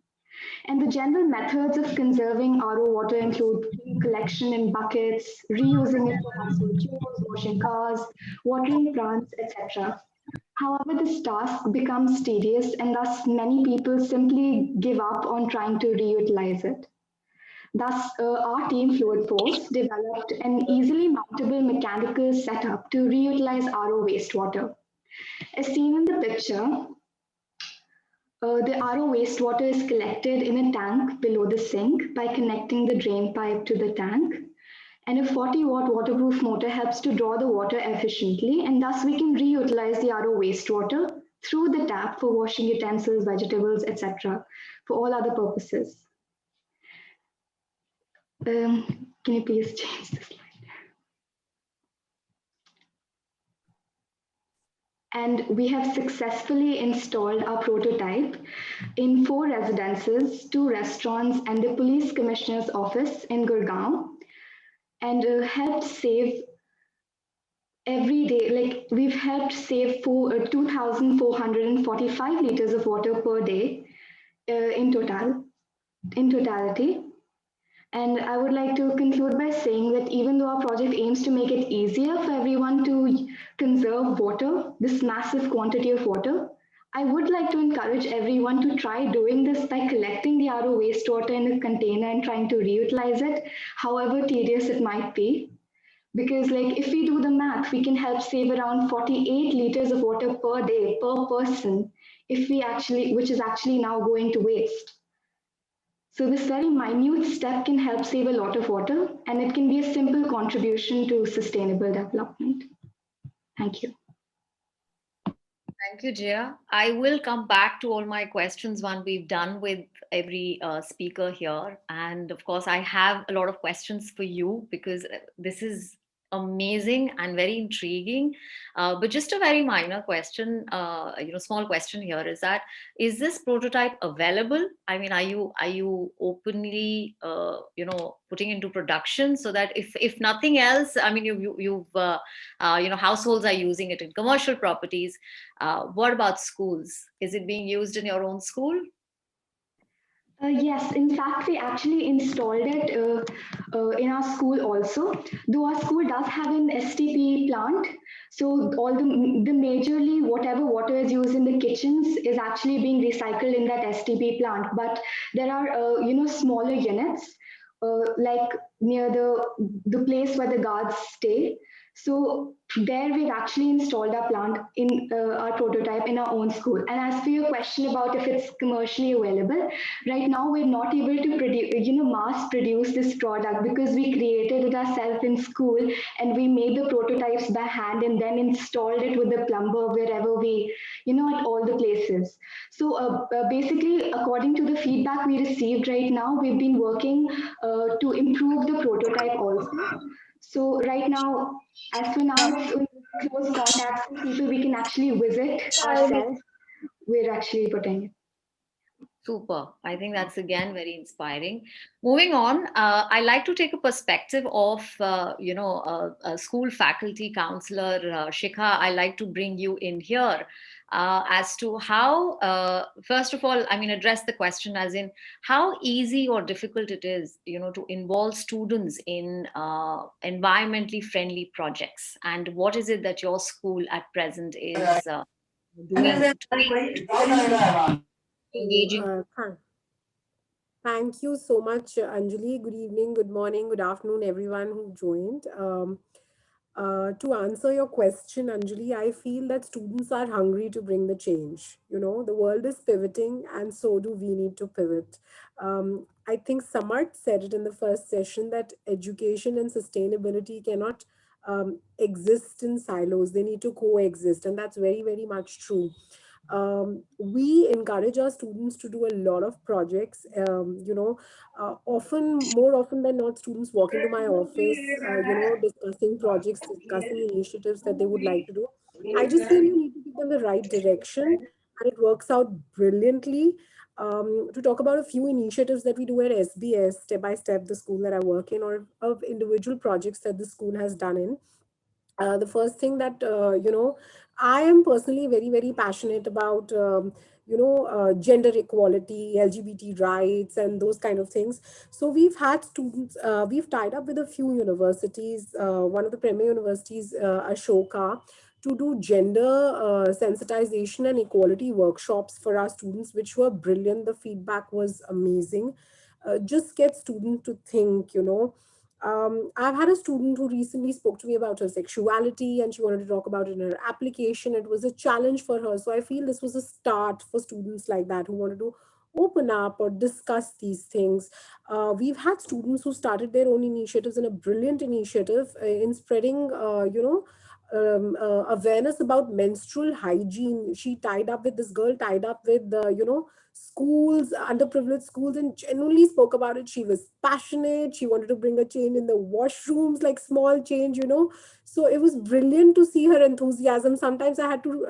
And the general methods of conserving RO water include collection in buckets, reusing it for household chores, washing cars, watering plants, etc. However, this task becomes tedious, and thus many people simply give up on trying to reutilize it. Thus, our team, Fluid Force, developed an easily mountable mechanical setup to reutilize RO wastewater. As seen in the picture, the RO wastewater is collected in a tank below the sink by connecting the drain pipe to the tank. And a 40-watt waterproof motor helps to draw the water efficiently, and thus we can reutilize the RO wastewater through the tap for washing utensils, vegetables, etc., for all other purposes. Can you please change the slide? And we have successfully installed our prototype in 4 residences, 2 restaurants, and the police commissioner's office in Gurgaon, and helped save every day, like we've helped save 2,445 liters of water per day in totality. And I would like to conclude by saying that even though our project aims to make it easier for everyone to conserve water, this massive quantity of water, I would like to encourage everyone to try doing this by collecting the RO wastewater in a container and trying to reutilize it, however tedious it might be. Because like if we do the math, we can help save around 48 liters of water per day per person, if we actually, which is actually now going to waste. So this very minute step can help save a lot of water, and it can be a simple contribution to sustainable development. Thank you. Thank you, Jaya. I will come back to all my questions when we've done with every speaker here. And of course, I have a lot of questions for you because this is amazing and very intriguing. But just a very minor question, small question here is this prototype available? I mean, are you openly, putting into production so that if nothing else, I mean, households are using it in commercial properties. What about schools? Is it being used in your own school? Yes, in fact, we actually installed it in our school also. Though our school does have an STP plant, so all the majorly whatever water is used in the kitchens is actually being recycled in that STP plant. But there are smaller units like near the place where the guards stay. So there we've actually installed our plant in our prototype in our own school. And as for your question about if it's commercially available, right now we're not able to produce, mass produce this product because we created it ourselves in school and we made the prototypes by hand and then installed it with the plumber wherever we, at all the places. So basically, according to the feedback we received right now, we've been working to improve the prototype also. So right now, as for now, it's in close contacts with people we can actually visit ourselves. We're actually putting it. Super. I think that's again very inspiring. Moving on, I like to take a perspective of, a school faculty counselor, Shikha. I like to bring you in here as to how, first of all, I mean, address the question as in how easy or difficult it is, to involve students in environmentally friendly projects. And what is it that your school at present is doing to engaging? Thank you so much, Anjali. Good evening, good morning, good afternoon, everyone who joined. To answer your question, Anjali, I feel that students are hungry to bring the change. The world is pivoting, and so do we need to pivot. I think Samarth said it in the first session that education and sustainability cannot exist in silos. They need to coexist, and that's very, very much true. We encourage our students to do a lot of projects. More often than not, students walk into my office, discussing projects, discussing initiatives that they would like to do. I just feel you need to give them the right direction, and it works out brilliantly. To talk about a few initiatives that we do at SBS, step by step, the school that I work in, or of individual projects that the school has done in. The first thing that, I am personally very, very passionate about, gender equality, LGBT rights, and those kind of things. So we've had students, we've tied up with a few universities, one of the premier universities, Ashoka, to do gender sensitization and equality workshops for our students, which were brilliant. The feedback was amazing. Just get students to think, I've had a student who recently spoke to me about her sexuality and she wanted to talk about it in her application. It was a challenge for her. So I feel this was a start for students like that who wanted to open up or discuss these things. We've had students who started their own initiatives, and a brilliant initiative in spreading, awareness about menstrual hygiene. She tied up with this girl, tied up with schools, underprivileged schools, and genuinely spoke about it. She was passionate. She wanted to bring a change in the washrooms, like small change. So it was brilliant to see her enthusiasm. Sometimes I had to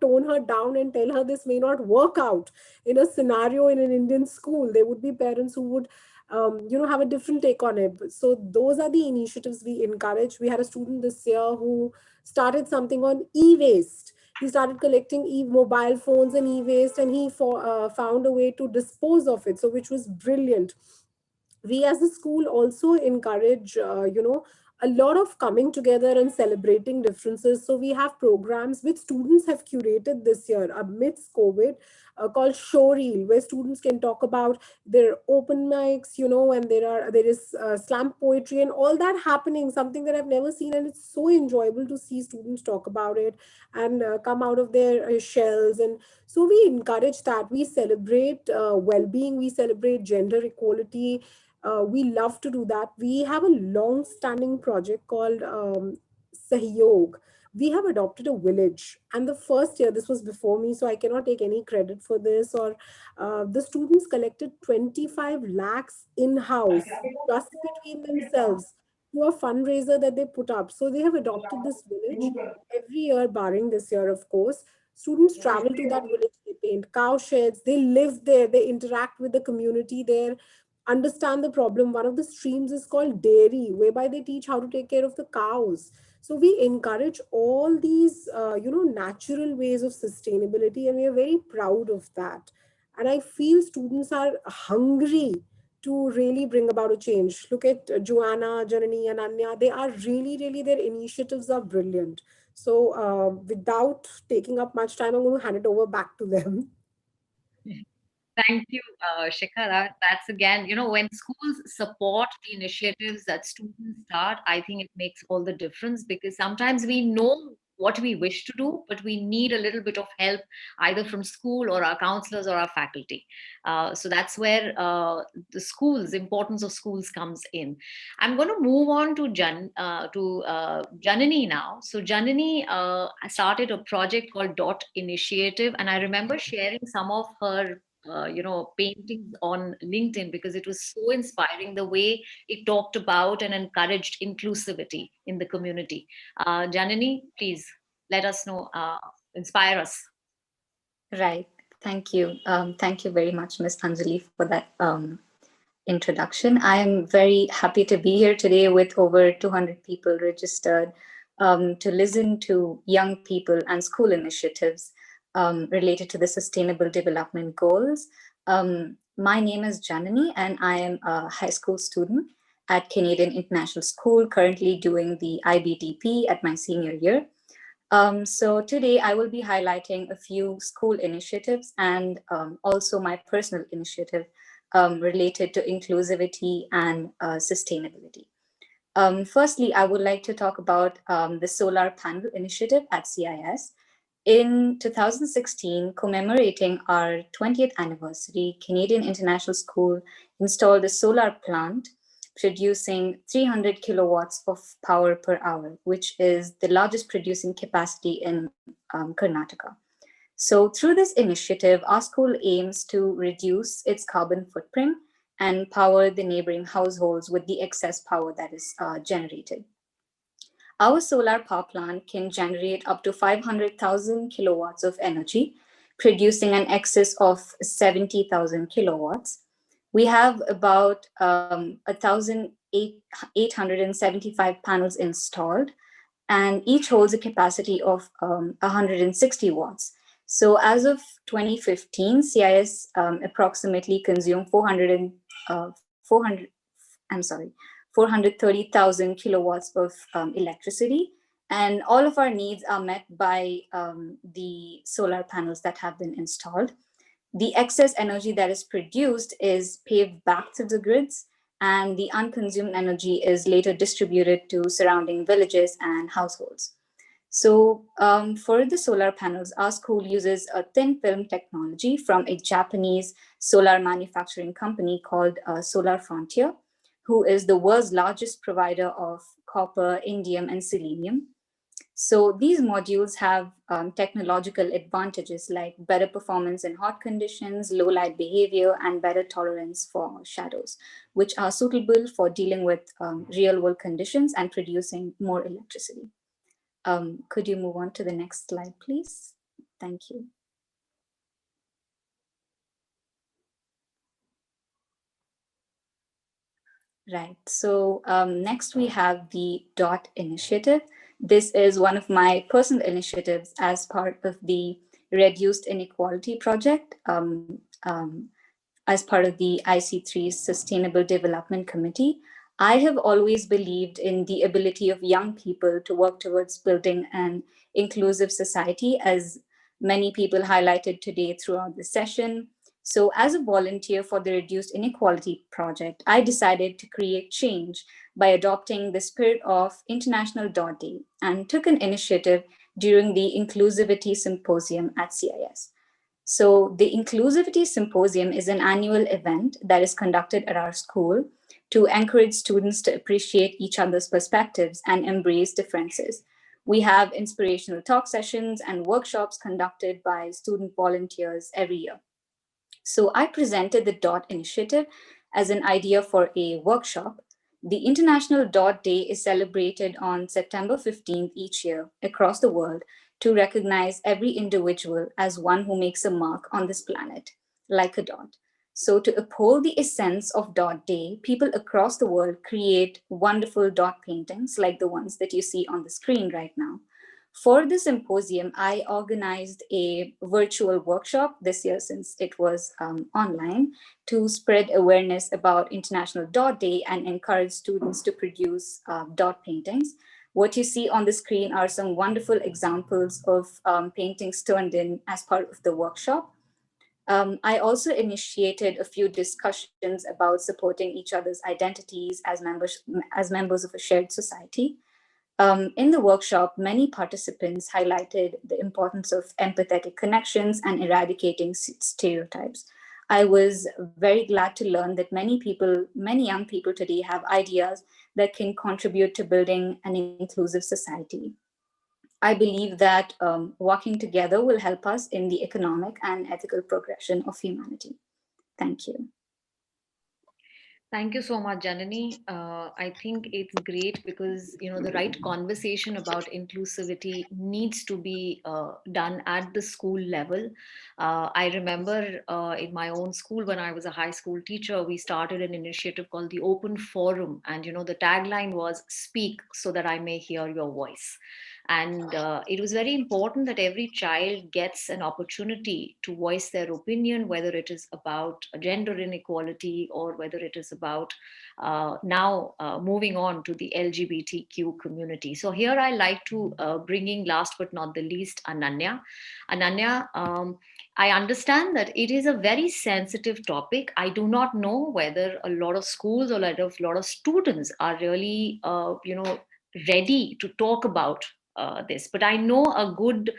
tone her down and tell her this may not work out in a scenario in an Indian school. There would be parents who would have a different take on it. So those are the initiatives we encourage. We had a student this year who started something on e-waste. He started collecting mobile phones and e-waste, and he found a way to dispose of it, so which was brilliant. We as a school also encourage, a lot of coming together and celebrating differences. So we have programs which students have curated this year amidst COVID, called Showreel, where students can talk about their open mics, and there is slam poetry and all that happening, something that I've never seen, and it's so enjoyable to see students talk about it and come out of their shells. And so we encourage that. We celebrate well-being, we celebrate gender equality. We love to do that. We have a long-standing project called Sahyog. We have adopted a village, and the first year, this was before me, so I cannot take any credit for this, or the students collected 25 lakhs in-house just between themselves to a fundraiser that they put up. So they have adopted this village every year, barring this year, of course. Students travel to that village, they paint cow sheds, they live there, they interact with the community there, understand the problem. One of the streams is called dairy, whereby they teach how to take care of the cows. So we encourage all these, natural ways of sustainability, and we are very proud of that. And I feel students are hungry to really bring about a change. Look at Joanna, Janani, and Anya. They are really, really, their initiatives are brilliant. So without taking up much time, I'm going to hand it over back to them. Thank you, Shikhar. That's again, when schools support the initiatives that students start, I think it makes all the difference, because sometimes we know what we wish to do, but we need a little bit of help either from school or our counselors or our faculty. So that's where the importance of schools comes in. I'm going to move on to Janani now. So Janani started a project called Dot Initiative, and I remember sharing some of her paintings on LinkedIn, because it was so inspiring the way it talked about and encouraged inclusivity in the community. Janani, please let us know, inspire us. Right. Thank you. Thank you very much, Ms. Anjali, for that introduction. I am very happy to be here today with over 200 people registered to listen to young people and school initiatives related to the Sustainable Development Goals. My name is Janani, and I am a high school student at Canadian International School, currently doing the IBDP at my senior year. So today I will be highlighting a few school initiatives and also my personal initiative related to inclusivity and sustainability. Firstly, I would like to talk about the solar panel initiative at CIS. In 2016, commemorating our 20th anniversary, Canadian International School installed a solar plant producing 300 kilowatts of power per hour, which is the largest producing capacity in Karnataka. So through this initiative, our school aims to reduce its carbon footprint and power the neighboring households with the excess power that is generated. Our solar power plant can generate up to 500,000 kilowatts of energy, producing an excess of 70,000 kilowatts. We have about 1,875 panels installed, and each holds a capacity of 160 watts. So as of 2015, CIS approximately consumed 430,000 kilowatts of electricity, and all of our needs are met by the solar panels that have been installed. The excess energy that is produced is paid back to the grids, and the unconsumed energy is later distributed to surrounding villages and households. So for the solar panels, our school uses a thin film technology from a Japanese solar manufacturing company called Solar Frontier, who is the world's largest provider of copper, indium, and selenium. So these modules have technological advantages like better performance in hot conditions, low light behavior, and better tolerance for shadows, which are suitable for dealing with real world conditions and producing more electricity. Could you move on to the next slide, please? Thank you. Right, so next we have the DOT initiative. This is one of my personal initiatives as part of the Reduced Inequality Project, as part of the IC3 Sustainable Development Committee. I have always believed in the ability of young people to work towards building an inclusive society, as many people highlighted today throughout the session. So, as a volunteer for the Reduced Inequality Project, I decided to create change by adopting the spirit of International Dot Day and took an initiative during the Inclusivity Symposium at CIS. So, the Inclusivity Symposium is an annual event that is conducted at our school to encourage students to appreciate each other's perspectives and embrace differences. We have inspirational talk sessions and workshops conducted by student volunteers every year. So I presented the DOT initiative as an idea for a workshop. The International DOT Day is celebrated on September 15th each year across the world to recognize every individual as one who makes a mark on this planet, like a dot. So to uphold the essence of Dot Day, people across the world create wonderful dot paintings like the ones that you see on the screen right now. For the symposium, I organized a virtual workshop this year since it was online to spread awareness about International Dot Day and encourage students to produce dot paintings. What you see on the screen are some wonderful examples of paintings turned in as part of the workshop. I also initiated a few discussions about supporting each other's identities as members of a shared society. In the workshop, many participants highlighted the importance of empathetic connections and eradicating stereotypes. I was very glad to learn that many young people today have ideas that can contribute to building an inclusive society. I believe that working together will help us in the economic and ethical progression of humanity. Thank you. Thank you so much, Janani. I think it's great because the right conversation about inclusivity needs to be done at the school level. I remember in my own school when I was a high school teacher, we started an initiative called the Open Forum, and the tagline was "Speak so that I may hear your voice." And it was very important that every child gets an opportunity to voice their opinion, whether it is about gender inequality or whether it is about now moving on to the LGBTQ community. So here I like to bring in, last but not the least, Ananya. Ananya, I understand that it is a very sensitive topic. I do not know whether a lot of schools or a lot of students are really, ready to talk about this, but I know a good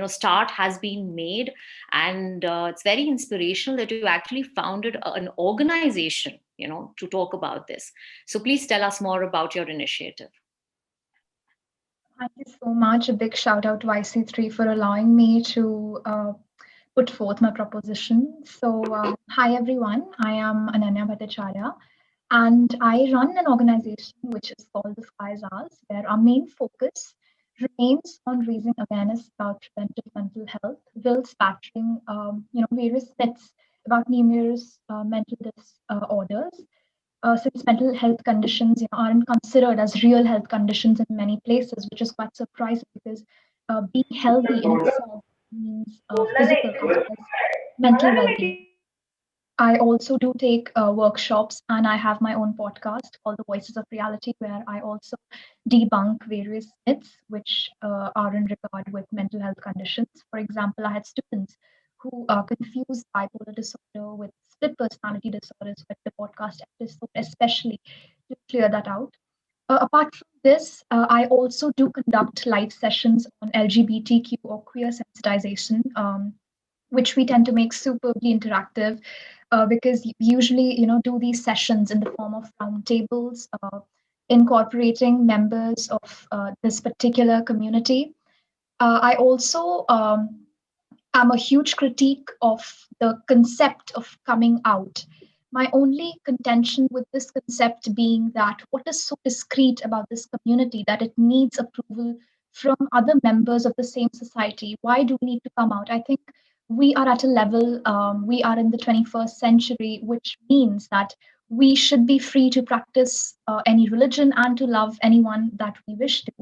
start has been made, and it's very inspirational that you actually founded an organization to talk about this. So please tell us more about your initiative. Thank you so much. A big shout out to IC3 for allowing me to put forth my proposition. So hi everyone, I am Ananya Bhattacharya, and I run an organization which is called The Sky's Ours, where our main focus remains on raising awareness about preventive mental health, whilst battering, various myths about numerous mental disorders. Since mental health conditions aren't considered as real health conditions in many places, which is quite surprising because being healthy in itself means physical as well as mental well-being. I also do take workshops, and I have my own podcast called The Voices of Reality, where I also debunk various myths which are in regard with mental health conditions. For example, I had students who confused bipolar disorder with split personality disorders, with the podcast episode, especially to clear that out. Apart from this, I also do conduct live sessions on LGBTQ or queer sensitization, which we tend to make superbly interactive because usually, do these sessions in the form of roundtables, incorporating members of this particular community. I also am a huge critique of the concept of coming out. My only contention with this concept being that what is so discreet about this community that it needs approval from other members of the same society? Why do we need to come out? I think we are at a level, we are in the 21st century, which means that we should be free to practice any religion and to love anyone that we wish to,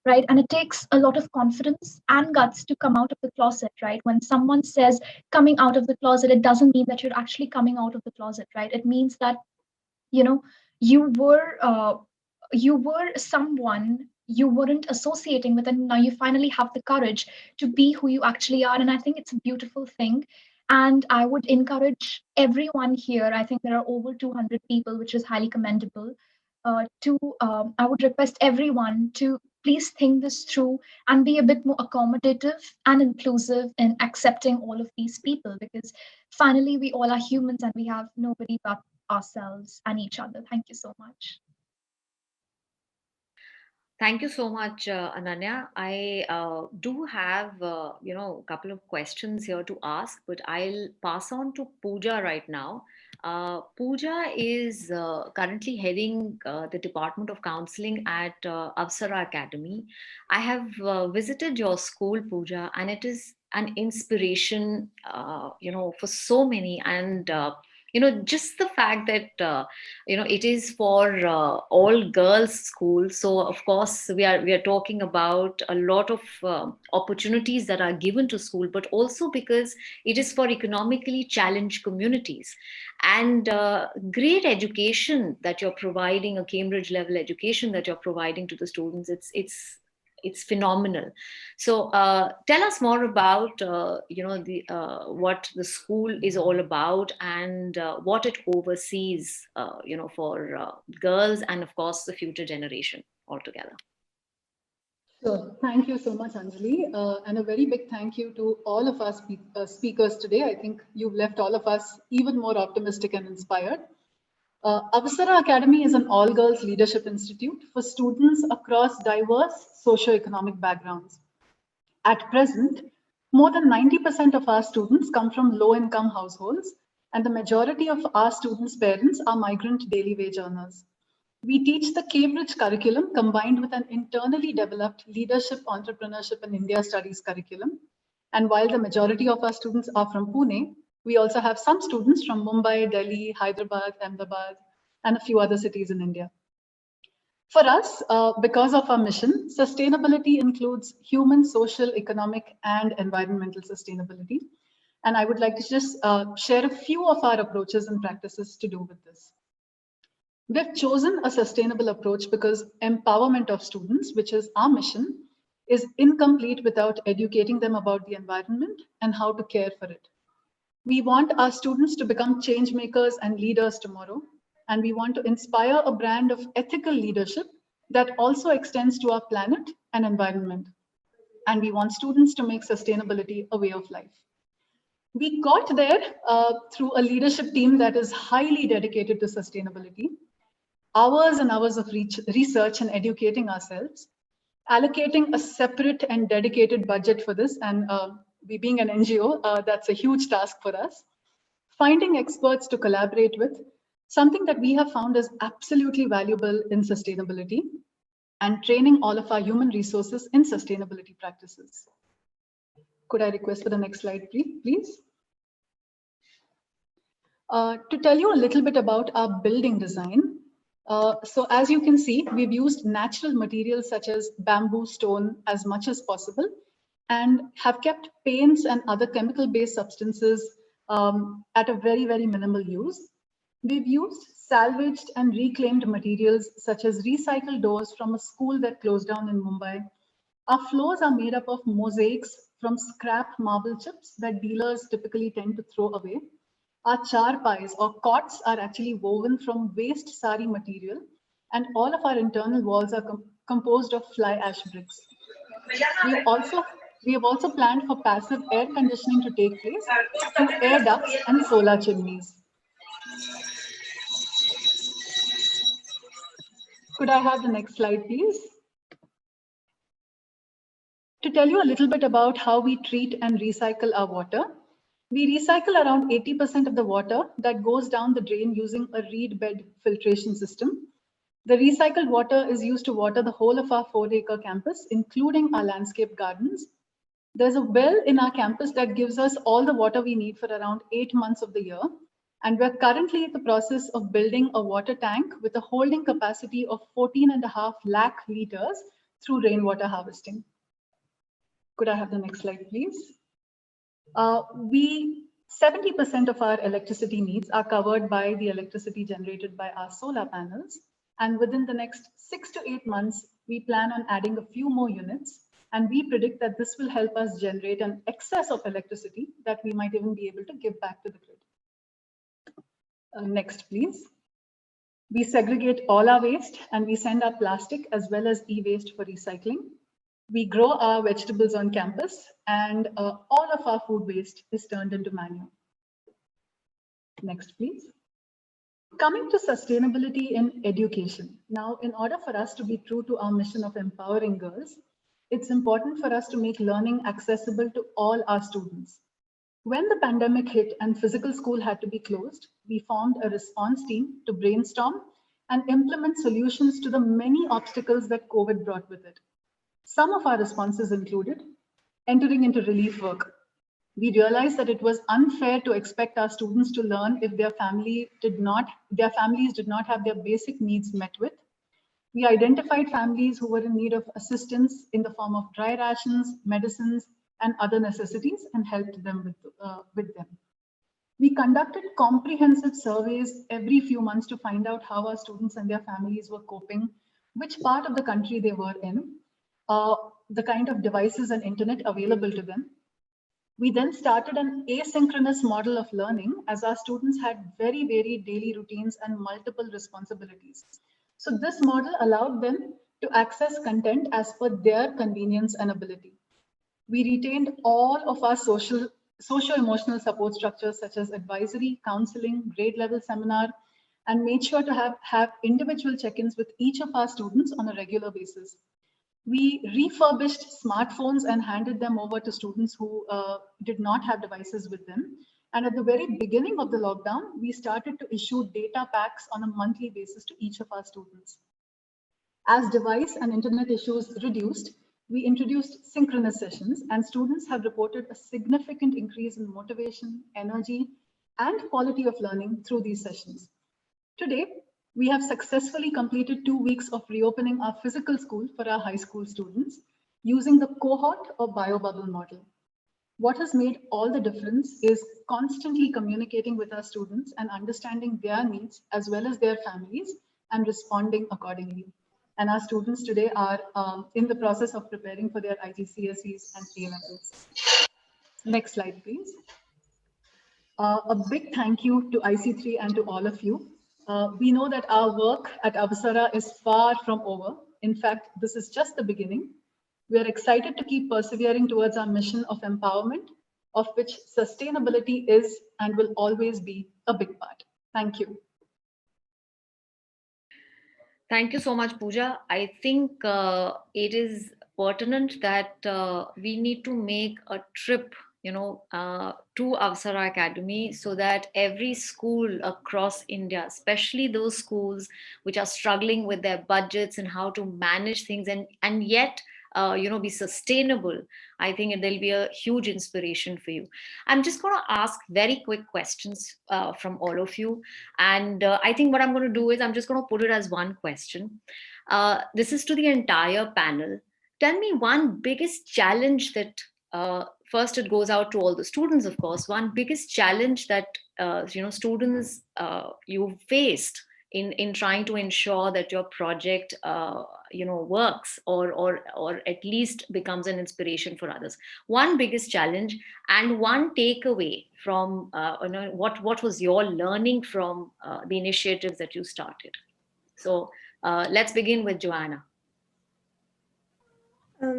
right? And it takes a lot of confidence and guts to come out of the closet, right? When someone says coming out of the closet, it doesn't mean that you're actually coming out of the closet, right? It means that, you were someone you weren't associating with, and now you finally have the courage to be who you actually are. And I think it's a beautiful thing. And I would encourage everyone here, I think there are over 200 people, which is highly commendable, I would request everyone to please think this through and be a bit more accommodative and inclusive in accepting all of these people, because finally we all are humans and we have nobody but ourselves and each other. Thank you so much. Thank you so much, Ananya. I do have, a couple of questions here to ask, but I'll pass on to Pooja right now. Pooja is currently heading the Department of Counseling at Avsara Academy. I have visited your school, Pooja, and it is an inspiration, for so many. And just the fact that it is for all girls school, so of course we are talking about a lot of opportunities that are given to school, but also because it is for economically challenged communities. And great education that you're providing, a Cambridge level education that you're providing to the students, it's phenomenal. So tell us more about what the school is all about, and what it oversees for girls and of course the future generation altogether. Sure. Thank you so much, Anjali. And a very big thank you to all of us speakers today. I think you've left all of us even more optimistic and inspired. Avsara Academy is an all-girls leadership institute for students across diverse socio-economic backgrounds. At present, more than 90% of our students come from low-income households, and the majority of our students' parents are migrant daily wage earners. We teach the Cambridge curriculum combined with an internally developed leadership, entrepreneurship, and India studies curriculum. And while the majority of our students are from Pune, we also have some students from Mumbai, Delhi, Hyderabad, Ahmedabad, and a few other cities in India. For us, because of our mission, sustainability includes human, social, economic, and environmental sustainability. And I would like to just share a few of our approaches and practices to do with this. We've chosen a sustainable approach because empowerment of students, which is our mission, is incomplete without educating them about the environment and how to care for it. We want our students to become change makers and leaders tomorrow, and we want to inspire a brand of ethical leadership that also extends to our planet and environment. And we want students to make sustainability a way of life. We got there through a leadership team that is highly dedicated to sustainability, hours and hours of research and educating ourselves, allocating a separate and dedicated budget for this, and we being an NGO, that's a huge task for us. Finding experts to collaborate with, something that we have found is absolutely valuable in sustainability, and training all of our human resources in sustainability practices. Could I request for the next slide, please? To tell you a little bit about our building design. So as you can see, we've used natural materials such as bamboo, stone as much as possible, and have kept paints and other chemical-based substances at a very, very minimal use. We've used salvaged and reclaimed materials such as recycled doors from a school that closed down in Mumbai. Our floors are made up of mosaics from scrap marble chips that dealers typically tend to throw away. Our charpais or cots are actually woven from waste sari material, and all of our internal walls are composed of fly ash bricks. We have also planned for passive air conditioning to take place through air ducts and solar chimneys. Could I have the next slide, please? To tell you a little bit about how we treat and recycle our water, we recycle around 80% of the water that goes down the drain using a reed bed filtration system. The recycled water is used to water the whole of our 4-acre campus, including our landscape gardens. There's a well in our campus that gives us all the water we need for around 8 months of the year. And we're currently in the process of building a water tank with a holding capacity of 14.5 lakh liters through rainwater harvesting. Could I have the next slide, please? We 70% of our electricity needs are covered by the electricity generated by our solar panels. And within the next 6 to 8 months, we plan on adding a few more units. And we predict that this will help us generate an excess of electricity that we might even be able to give back to the grid. Next, please. We segregate all our waste and we send our plastic as well as e-waste for recycling. We grow our vegetables on campus and all of our food waste is turned into manure. Next, please. Coming to sustainability in education. Now, in order for us to be true to our mission of empowering girls, it's important for us to make learning accessible to all our students. When the pandemic hit and physical school had to be closed, we formed a response team to brainstorm and implement solutions to the many obstacles that COVID brought with it. Some of our responses included entering into relief work. We realized that it was unfair to expect our students to learn if their families did not have their basic needs met with. We identified families who were in need of assistance in the form of dry rations, medicines, and other necessities and helped them with them. We conducted comprehensive surveys every few months to find out how our students and their families were coping, which part of the country they were in, the kind of devices and internet available to them. We then started an asynchronous model of learning as our students had very varied daily routines and multiple responsibilities. So this model allowed them to access content as per their convenience and ability. We retained all of our socio-emotional support structures such as advisory, counseling, grade level seminar, and made sure to have individual check-ins with each of our students on a regular basis. We refurbished smartphones and handed them over to students who did not have devices with them. And at the very beginning of the lockdown, we started to issue data packs on a monthly basis to each of our students. As device and internet issues reduced, we introduced synchronous sessions, and students have reported a significant increase in motivation, energy, and quality of learning through these sessions. Today, we have successfully completed 2 weeks of reopening our physical school for our high school students using the cohort or biobubble model. What has made all the difference is constantly communicating with our students and understanding their needs as well as their families and responding accordingly. And our students today are in the process of preparing for their IGCSEs and A-levels. Next slide, please. A big thank you to IC3 and to all of you. We know that our work at Avasara is far from over. In fact, this is just the beginning. We are excited to keep persevering towards our mission of empowerment, of which sustainability is and will always be a big part. Thank you. Thank you so much, Pooja. I think it is pertinent that we need to make a trip, to Avasara Academy so that every school across India, especially those schools which are struggling with their budgets and how to manage things and yet be sustainable, I think there'll be a huge inspiration for you. I'm just going to ask very quick questions from all of you. And I think what I'm going to do is I'm just going to put it as one question. This is to the entire panel. Tell me one biggest challenge that, first it goes out to all the students, of course, one biggest challenge that, students you faced in trying to ensure that your project works or at least becomes an inspiration for others. One biggest challenge and one takeaway from what was your learning from the initiatives that you started. So let's begin with Joanna.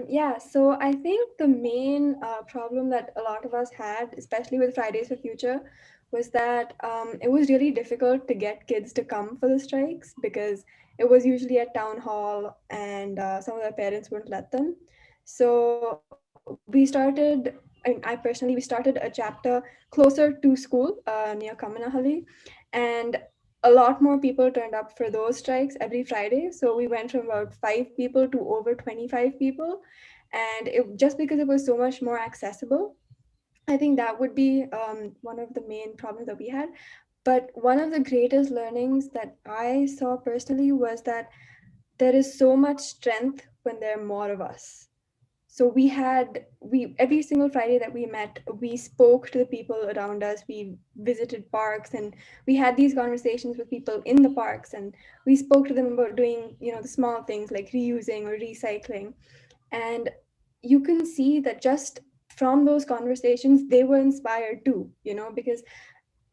Yeah, so I think the main problem that a lot of us had, especially with Fridays for Future, was that it was really difficult to get kids to come for the strikes because it was usually at town hall and some of their parents wouldn't let them. So we started, we started a chapter closer to school near Kamanahalli, and a lot more people turned up for those strikes every Friday. So we went from about 5 people to over 25 people. And just because it was so much more accessible, I think that would be one of the main problems that we had. But one of the greatest learnings that I saw personally was that there is so much strength when there are more of us. So every single Friday that we met, we spoke to the people around us. We visited parks and we had these conversations with people in the parks, and we spoke to them about doing, the small things like reusing or recycling. And you can see that just from those conversations, they were inspired too, because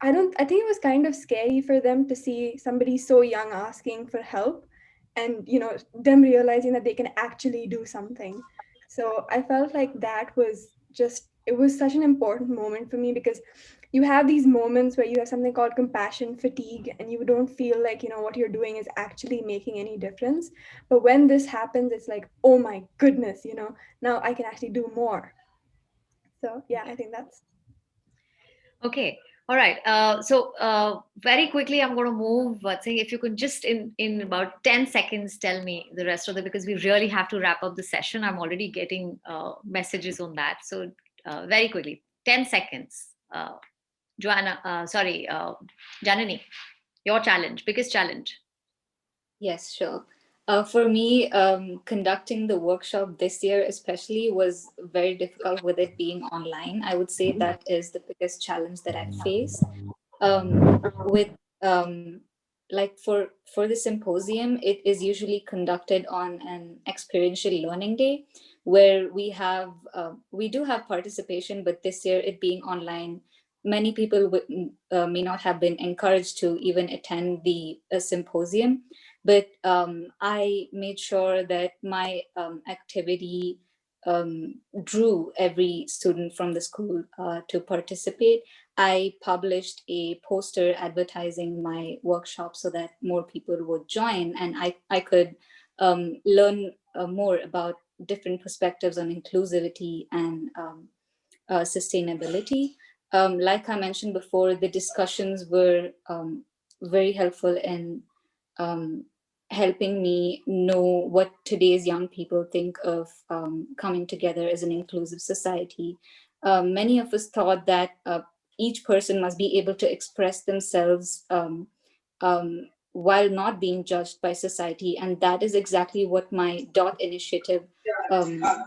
I think it was kind of scary for them to see somebody so young asking for help, and them realizing that they can actually do something. So I felt like it was such an important moment for me, because you have these moments where you have something called compassion fatigue, and you don't feel like what you're doing is actually making any difference. But when this happens, it's like, oh my goodness, now I can actually do more. So yeah, I think that's Okay. All right. So very quickly, I'm going to move. Saying if you could just in about 10 seconds tell me the rest of it, because we really have to wrap up the session. I'm already getting messages on that. So very quickly, 10 seconds. Janani, your challenge, biggest challenge. Yes, sure. For me, conducting the workshop this year especially was very difficult with it being online. I would say that is the biggest challenge that I faced. With like for the symposium, it is usually conducted on an experiential learning day where we do have participation, but this year it being online, many people may not have been encouraged to even attend the symposium. But I made sure that my activity drew every student from the school to participate. I published a poster advertising my workshop so that more people would join, and I could learn more about different perspectives on inclusivity and sustainability. Like I mentioned before, the discussions were very helpful in helping me know what today's young people think of coming together as an inclusive society. Many of us thought that each person must be able to express themselves while not being judged by society. And that is exactly what my DOT initiative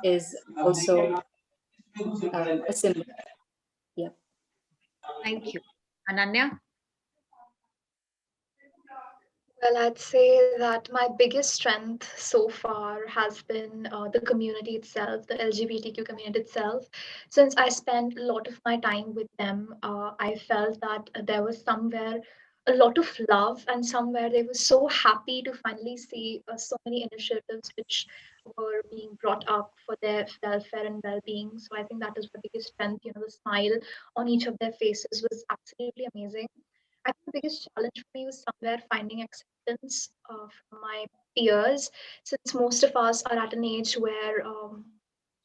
is also a symbol. Yeah. Thank you. Ananya? Well, I'd say that my biggest strength so far has been the community itself, the LGBTQ community itself. Since I spent a lot of my time with them, I felt that there was somewhere a lot of love, and somewhere they were so happy to finally see so many initiatives which were being brought up for their welfare and well-being. So I think that is the biggest strength. The smile on each of their faces was absolutely amazing. I think the biggest challenge for me was somewhere finding acceptance from my peers, since most of us are at an age where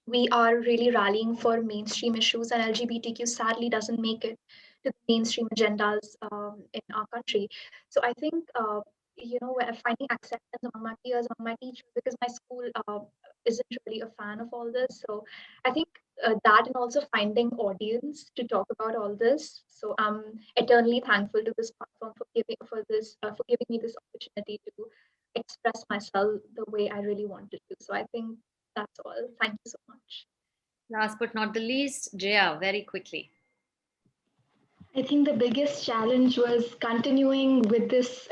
we are really rallying for mainstream issues, and LGBTQ sadly doesn't make it to the mainstream agendas in our country. So I think we're finding acceptance among my peers, among my teachers, because my school isn't really a fan of all this. So I think that, and also finding audience to talk about all this. So I'm eternally thankful to this platform for giving me this opportunity to express myself the way I really wanted to. So I think that's all. Thank you so much. Last but not the least, Jaya, very quickly. I think the biggest challenge was continuing with this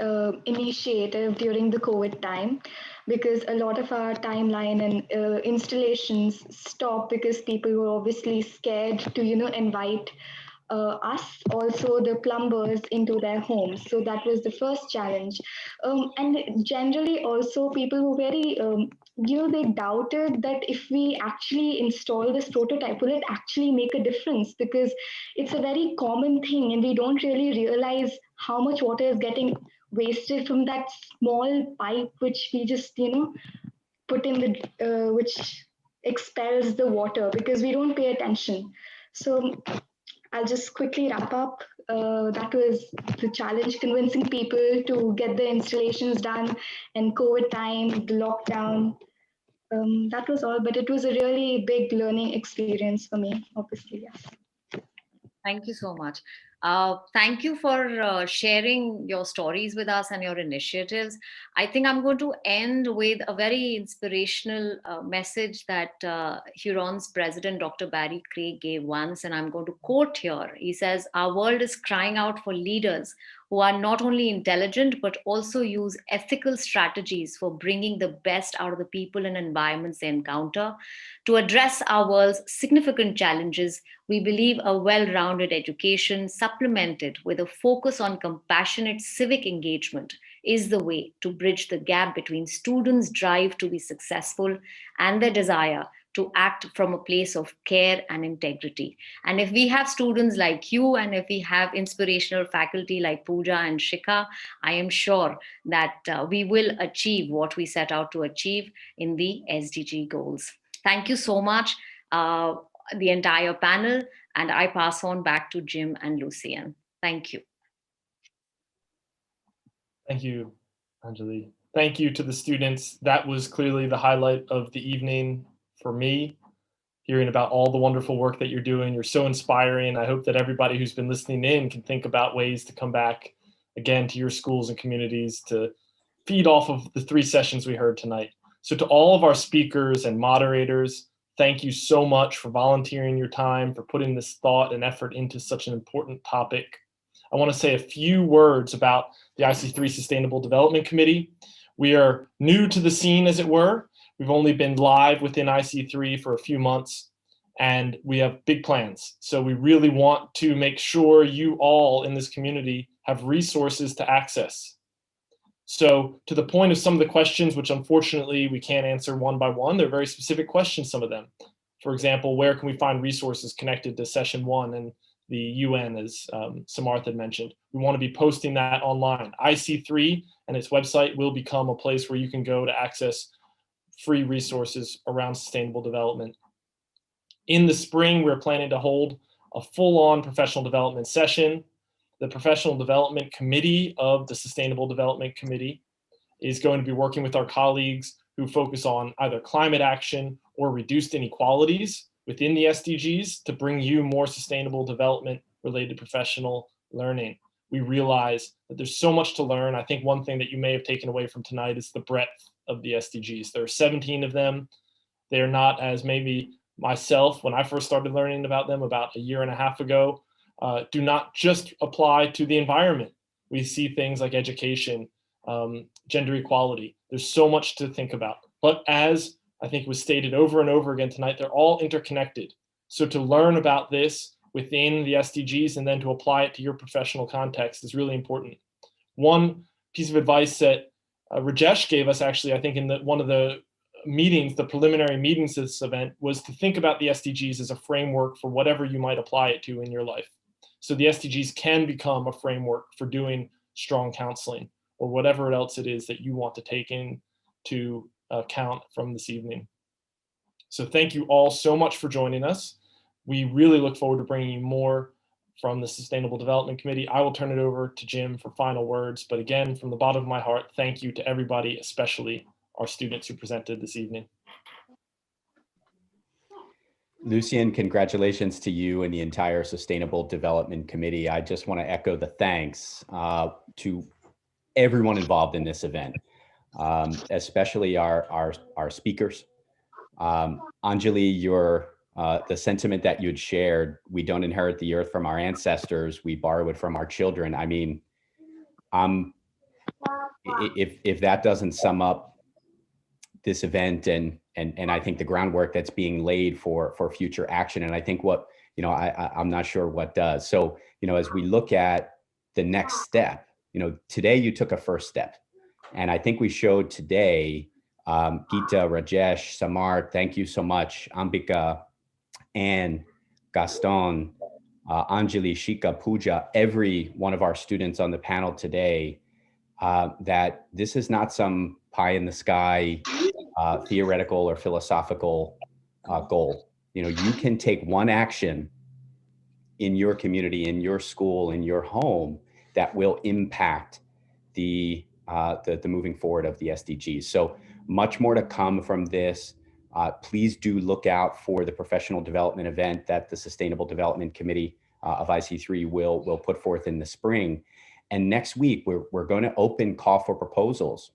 initiative during the COVID time, because a lot of our timeline and installations stopped because people were obviously scared to, invite us, also the plumbers, into their homes. So that was the first challenge. And generally also people were very, they doubted that if we actually install this prototype, will it actually make a difference? Because it's a very common thing and we don't really realize how much water is getting wasted from that small pipe, which we just, put in which expels the water, because we don't pay attention. So I'll just quickly wrap up. That was the challenge, convincing people to get the installations done, and COVID time, the lockdown. That was all, but it was a really big learning experience for me, obviously, yes. Thank you so much. Thank you for sharing your stories with us and your initiatives. I think I'm going to end with a very inspirational message that Huron's president, Dr. Barry Craig, gave once, and I'm going to quote here. He says, "Our world is crying out for leaders who are not only intelligent, but also use ethical strategies for bringing the best out of the people and environments they encounter. To address our world's significant challenges, we believe a well-rounded education supplemented with a focus on compassionate civic engagement is the way to bridge the gap between students' drive to be successful and their desire to act from a place of care and integrity." And if we have students like you, and if we have inspirational faculty like Pooja and Shikha, I am sure that we will achieve what we set out to achieve in the SDG goals. Thank you so much, the entire panel, and I pass on back to Jim and Lucian. Thank you. Thank you, Anjali. Thank you to the students. That was clearly the highlight of the evening for me, hearing about all the wonderful work that you're doing. You're so inspiring. I hope that everybody who's been listening in can think about ways to come back again to your schools and communities to feed off of the 3 sessions we heard tonight. So to all of our speakers and moderators, thank you so much for volunteering your time, for putting this thought and effort into such an important topic. I want to say a few words about the IC3 Sustainable Development Committee. We are new to the scene, as it were. We've only been live within IC3 for a few months, and we have big plans. So we really want to make sure you all in this community have resources to access. So to the point of some of the questions, which unfortunately we can't answer one by one, they're very specific questions, some of them. For example, where can we find resources connected to session 1 and the UN, as Samarth had mentioned? We want to be posting that online. IC3 and its website will become a place where you can go to access free resources around sustainable development. In the spring, we're planning to hold a full-on professional development session. The Professional Development Committee of the Sustainable Development Committee is going to be working with our colleagues who focus on either climate action or reduced inequalities within the SDGs to bring you more sustainable development related professional learning. We realize that there's so much to learn. I think one thing that you may have taken away from tonight is the breadth of the SDGs. There are 17 of them. They are not, as maybe myself, when I first started learning about them about a year and a half ago, do not just apply to the environment. We see things like education, gender equality. There's so much to think about. But as I think was stated over and over again tonight, they're all interconnected. So to learn about this within the SDGs and then to apply it to your professional context is really important. One piece of advice that Rajesh gave us, actually, I think in one of the meetings, the preliminary meetings of this event, was to think about the SDGs as a framework for whatever you might apply it to in your life. So the SDGs can become a framework for doing strong counseling or whatever else it is that you want to take into account from this evening. So thank you all so much for joining us. We really look forward to bringing you more from the Sustainable Development Committee. I will turn it over to Jim for final words. But again, from the bottom of my heart, thank you to everybody, especially our students who presented this evening. Lucian, congratulations to you and the entire Sustainable Development Committee. I just want to echo the thanks to everyone involved in this event, especially our speakers. Anjali, the sentiment that you'd shared, we don't inherit the earth from our ancestors, we borrow it from our children. I mean, if that doesn't sum up this event and I think the groundwork that's being laid for future action, and I think what, I'm not sure what does. So, as we look at the next step, today you took a first step. And I think we showed today, Geeta, Rajesh, Samar, thank you so much, Ambika, Anne, Gaston, Anjali, Shika, Pooja, every one of our students on the panel today, that this is not some pie in the sky, theoretical or philosophical goal. You can take one action in your community, in your school, in your home that will impact the moving forward of the SDGs. So much more to come from this. Please do look out for the professional development event that the Sustainable Development Committee of IC3 will put forth in the spring. And next week, we're going to open call for proposals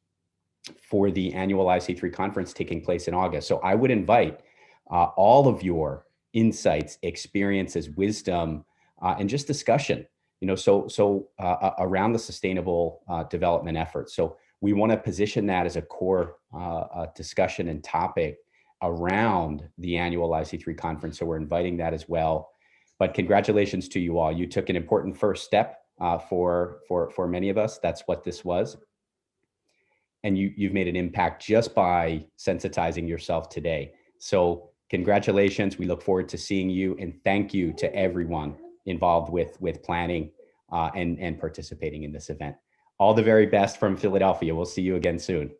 for the annual IC3 conference taking place in August. So I would invite all of your insights, experiences, wisdom, and just discussion, around the sustainable development efforts. So we want to position that as a core discussion and topic around the annual IC3 conference. So we're inviting that as well. But congratulations to you all. You took an important first step for many of us. That's what this was. And you've made an impact just by sensitizing yourself today. So congratulations. We look forward to seeing you, and thank you to everyone involved with planning and participating in this event. All the very best from Philadelphia. We'll see you again soon.